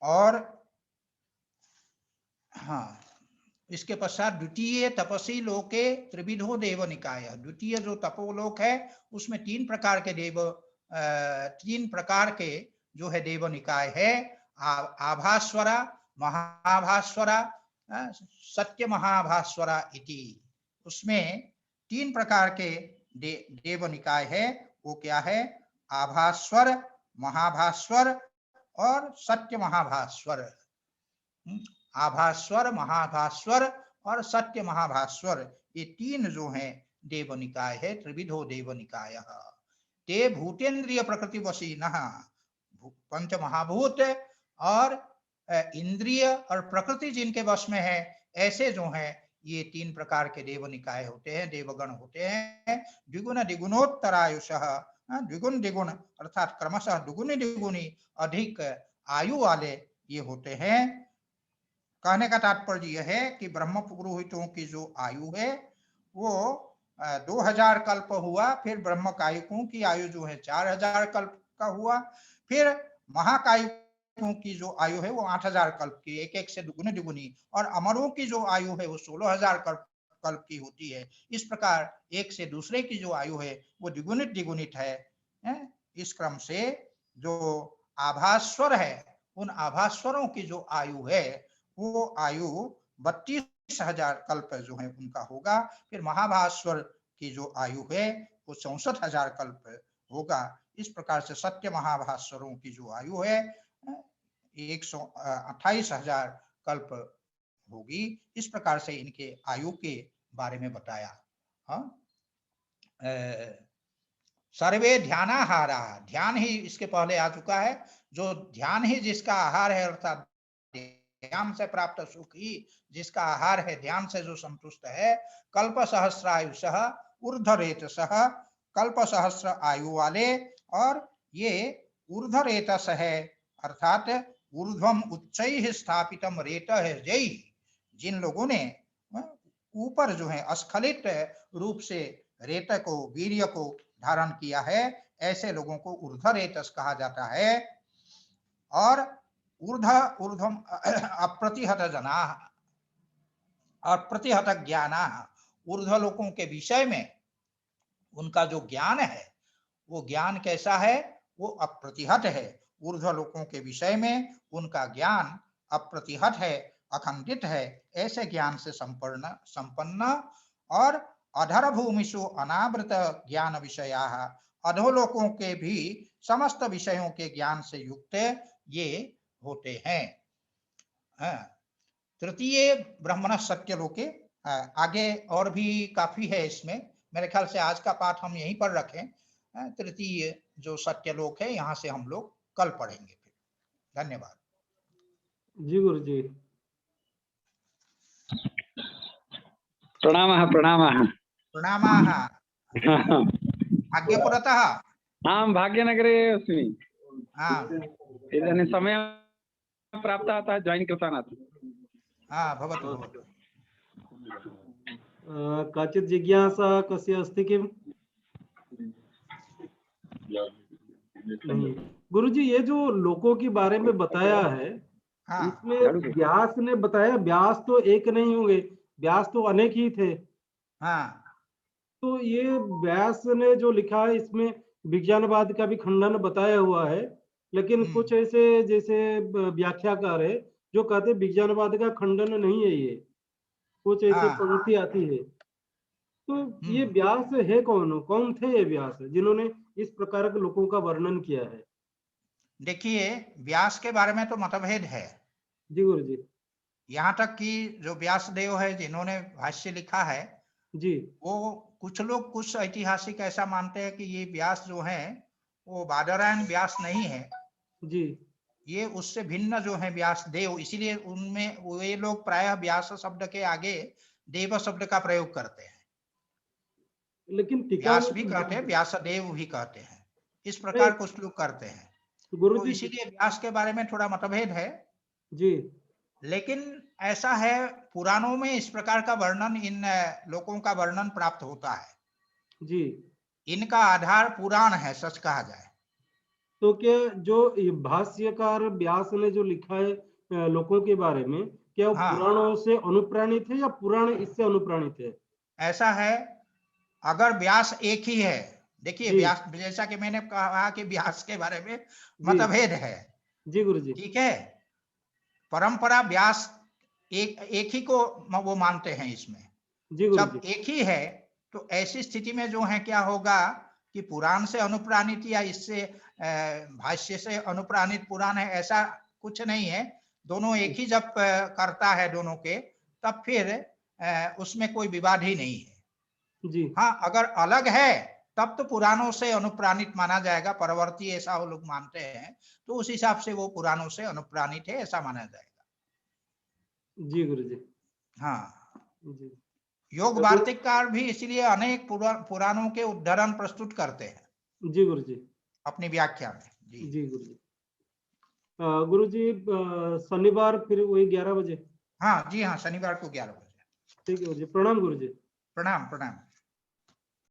Speaker 2: और हाँ, इसके पश्चात द्वितीय तपसी लोके त्रिविधो देव निकाय, द्वितीय जो तपोलोक है उसमें 3 प्रकार के देव, 3 प्रकार के जो है देव निकाय है, आभास्वरा, महाभास्वरा, सत्य महाभास्वरा इति, उसमें 3 प्रकार के देव निकाय है। वो क्या है? आभास्वर, महाभास्वर और सत्य महाभास्वर। आभास्वर, महाभास्वर और सत्य महाभास्वर, ये 3 जो हैं देव निकाय है। त्रिविधो देव निकाय ते भूतेन्द्रिय प्रकृति वशीनः, पंच महाभूत और इंद्रिय और प्रकृति जिनके वश में है, ऐसे जो हैं ये 3 प्रकार के देव निकाय होते हैं, देवगण होते हैं। द्विगुण द्विगुणोत्तरायुषः, द्विगुण द्विगुण अर्थात क्रमशः दुगुनी द्विगुनी अधिक आयु वाले ये होते हैं। कहने का तात्पर्य यह है कि ब्रह्म पुरोहितों की जो आयु है वो 2000 कल्प हुआ, फिर ब्रह्म कायिकों की आयु जो है 4000 कल्प का हुआ, फिर महाकायिकों की जो आयु है वो 8000 कल्प की, एक एक से दुगुनी दुगुनी, और अमरों की जो आयु है वो 16000 कल्प की होती है। इस प्रकार एक से दूसरे की जो आयु है वो द्विगुणित द्विगुणित है। इस क्रम से जो आभास्वर है, उन आभास्वरों की जो आयु है वो आयु 32,000 कल्प जो है उनका होगा। फिर महाभास्वर की जो आयु है वो 64,000 कल्प होगा। इस प्रकार से सत्य महाभास्वरों की जो आयु है 128,000 कल्प होगी। इस प्रकार से इनके आयु के बारे में बताया। सर्वे ध्यानाहारा, ध्यान ही इसके पहले आ चुका है। जो ध्यान ही जिसका आहार है, अर्थात ध्यान से प्राप्त सुख ही जिसका आहार है, ध्यान से जो संतुष्ट है, कल्प सहस्रायुषः ऊर्ध्वरेतसः, कल्प सहस्र आयु वाले, और ये ऊर्ध्वरेतस है अर्थात ऊर्ध्वम उच्चैः स्थापितम रेतः जय, जिन लोगों ने ऊपर जो है अस्खलित रूप से रेत को, वीर्य को धारण किया है, ऐसे लोगों को ऊर्ध्वरेतस कहा जाता है। और ऊर्ध्वम अप्रतिहत जना और प्रतिहत ज्ञाना, ऊर्ध्व लोकों के विषय में उनका जो ज्ञान है वो ज्ञान कैसा है? वो अप्रतिहत है। ऊर्ध्व लोकों के विषय में उनका ज्ञान अप्रतिहत है, अखंडित है, ऐसे ज्ञान से संपन्न। और अधर भूमिषु अनावृत ज्ञान विषयाः, अधोलोकों के भी समस्त विषयों के ज्ञान से युक्त ये होते हैं। तृतीय ब्रह्मण सत्यलोके, आगे और भी काफी है इसमें, मेरे ख्याल से आज का पाठ हम यहीं पर रखें। तृतीय जो सत्यलोक है यहाँ से हम लोग कल पढ़ेंगे। फिर धन्यवाद
Speaker 1: जी गुरु जी।
Speaker 3: प्रणामः प्रणामः
Speaker 2: प्रणामाः। भाग्यपुरतः?
Speaker 3: आं भाग्यनगरे अस्मि। इदानीं
Speaker 2: हाँ
Speaker 3: समयः प्राप्तः, अतः जायिन् कृतवान्।
Speaker 2: भवतु भवतु।
Speaker 1: काचित् जिज्ञासा कस्य अस्ति किम्? नहीं। गुरुजी, ये जो लोकों के बारे में बताया है, इसमें व्यास ने बताया, व्यास तो एक नहीं होंगे, व्यास तो अनेक ही थे। तो ये व्यास ने जो लिखा है इसमें विज्ञानवाद का भी खंडन बताया हुआ है, लेकिन कुछ ऐसे जैसे व्याख्याकार है जो कहते विज्ञानवाद का खंडन नहीं है, ये कुछ ऐसे पंक्ति आती है। तो ये व्यास है कौन थे ये व्यास जिन्होंने इस प्रकार के लोगों का वर्णन किया है?
Speaker 2: देखिए, व्यास के बारे में तो मतभेद है
Speaker 1: जी गुरु जी।
Speaker 2: यहाँ तक कि जो व्यास देव है जिन्होंने भाष्य लिखा है
Speaker 1: जी, वो
Speaker 2: कुछ लोग, कुछ ऐतिहासिक ऐसा मानते हैं कि ये व्यास जो है वो बादरायण व्यास नहीं है
Speaker 1: जी,
Speaker 2: ये उससे भिन्न जो है व्यास देव, इसीलिए उनमें वे लोग प्रायः व्यास शब्द के आगे देव शब्द का प्रयोग करते हैं।
Speaker 1: लेकिन
Speaker 2: व्यास भी कहते हैं, व्यास देव भी कहते हैं, इस प्रकार कुछ लोग करते हैं।
Speaker 1: गुरु
Speaker 2: तो
Speaker 1: जी,
Speaker 2: इसीलिए व्यास के बारे में थोड़ा मतभेद है
Speaker 1: जी।
Speaker 2: लेकिन ऐसा है, पुराणों में इस प्रकार का वर्णन, इन लोगों का वर्णन प्राप्त होता है
Speaker 1: जी।
Speaker 2: इनका आधार पुराण है, सच कहा जाए
Speaker 1: तो क्या जो भाष्यकार व्यास ने जो लिखा है लोगों के बारे में, क्या वो पुराणों से अनुप्राणित है या पुराण इससे अनुप्राणित है?
Speaker 2: ऐसा है, अगर व्यास एक ही है देखिए
Speaker 1: जी।
Speaker 2: व्यास, जैसा कि मैंने कहा कि व्यास के बारे में
Speaker 1: जी
Speaker 2: मतभेद है,
Speaker 1: जी गुरुजी।
Speaker 2: ठीक है। परंपरा व्यास एक ही को वो मानते हैं इसमें।
Speaker 1: जी
Speaker 2: जब
Speaker 1: गुरुजी।
Speaker 2: एक ही है तो ऐसी स्थिति में जो है क्या होगा कि पुराण से अनुप्राणित या इससे भाष्य से अनुप्राणित पुराण है, ऐसा कुछ नहीं है। दोनों एक ही जब करता है दोनों के, तब फिर उसमें कोई विवाद ही नहीं है।
Speaker 1: जी
Speaker 2: हाँ, अगर अलग है तब तो पुराणों से अनुप्राणित माना जाएगा, परवर्ती ऐसा वो लोग मानते हैं, तो उस हिसाब से वो पुराणों से अनुप्राणित है ऐसा माना जाएगा।
Speaker 1: जी गुरुजी।
Speaker 2: हाँ,
Speaker 1: जी
Speaker 2: योग वार्तिककार भी इसलिए अनेक पुराणों के उद्धरण प्रस्तुत करते हैं
Speaker 1: जी गुरुजी।
Speaker 2: अपनी व्याख्या में। जी
Speaker 1: जी गुरुजी। गुरुजी शनिवार फिर वही 11 बजे।
Speaker 2: हाँ, जी हाँ, शनिवार को 11 बजे।
Speaker 1: ठीक है गुरुजी, प्रणाम गुरुजी।
Speaker 2: प्रणाम प्रणाम।